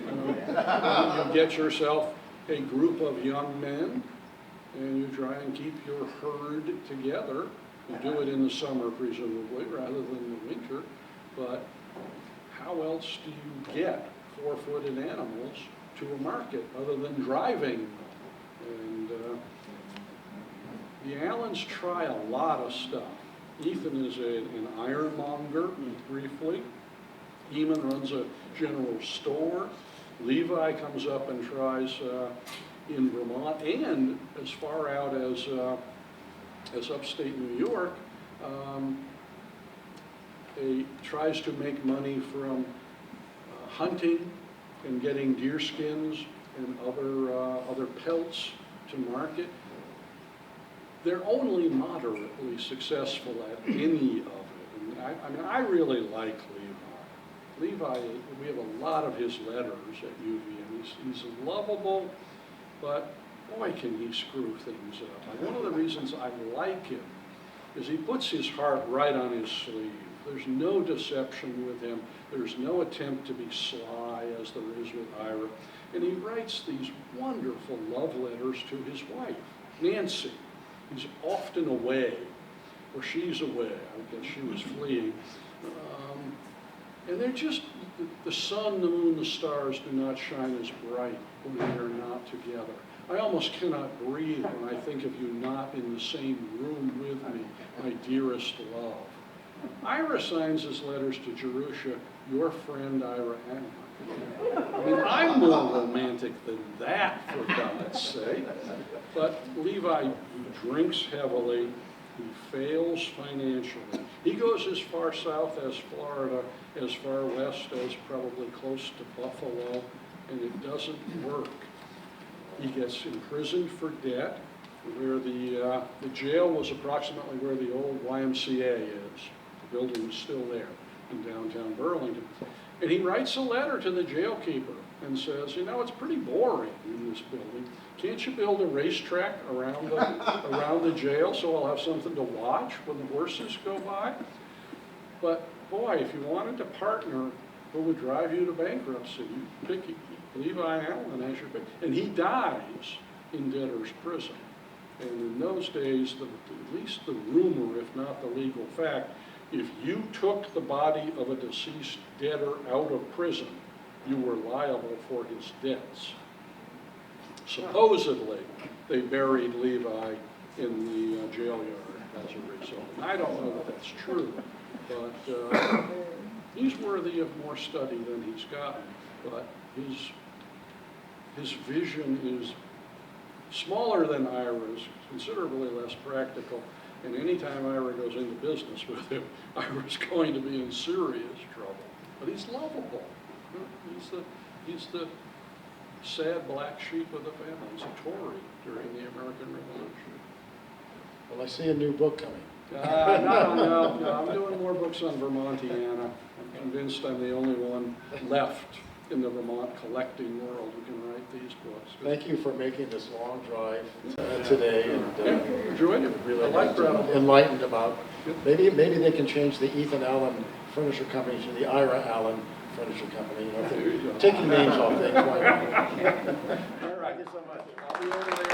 You get yourself a group of young men, and you try and keep your herd together. You do it in the summer, presumably, rather than the winter. But how else do you get four-footed animals to a market other than driving? And the Allens try a lot of stuff. Ethan is an ironmonger, briefly. Heman runs a general store. Levi comes up and tries in Vermont and as far out as upstate New York. He tries to make money from hunting and getting deer skins and other pelts to market. They're only moderately successful at any of it. And I really like Levi. Levi, we have a lot of his letters at UV, and he's lovable, but boy, can he screw things up. And one of the reasons I like him is he puts his heart right on his sleeve. There's no deception with him. There's no attempt to be sly as there is with Ira. And he writes these wonderful love letters to his wife, Nancy. He's often away, or she's away. I guess she was fleeing. And they're just, the sun, the moon, the stars do not shine as bright when they are not together. I almost cannot breathe when I think of you not in the same room with me, my dearest love. Ira signs his letters to Jerusha, your friend Ira Allen. I mean, I'm more romantic than that, for God's sake. But Levi drinks heavily. He fails financially. He goes as far south as Florida, as far west as probably close to Buffalo, and it doesn't work. He gets imprisoned for debt, where the jail was approximately where the old YMCA is. The building is still there in downtown Burlington. And he writes a letter to the jailkeeper and says, you know, it's pretty boring in this building. Can't you build a racetrack around the jail so I'll have something to watch when the horses go by? But boy, if you wanted to partner who would drive you to bankruptcy, you pick Levi Allen as your pick. And he dies in debtor's prison. And in those days, at least the rumor, if not the legal fact, if you took the body of a deceased debtor out of prison, you were liable for his debts. Supposedly, they buried Levi in the jail yard as a result. And I don't know that that's true, but he's worthy of more study than he's gotten. But his vision is smaller than Ira's, considerably less practical. And anytime Ira goes into business with him, Ira's going to be in serious trouble. But he's lovable. He's the sad black sheep of the family. He's a Tory during the American Revolution.
Well, I see a new book coming.
No, I'm doing more books on Vermontiana. I'm convinced I'm the only one left in the Vermont collecting world who can write these books.
Thank you for making this long drive today, and
Enjoyed it.
really
I like Brattleboro.
enlightened about, maybe they can change the Ethan Allen Furniture Company to the Ira Allen Furniture Company, you know, if
There you go.
they're taking names off things, why not?
All right.
Thank you so much.
I'll be over there.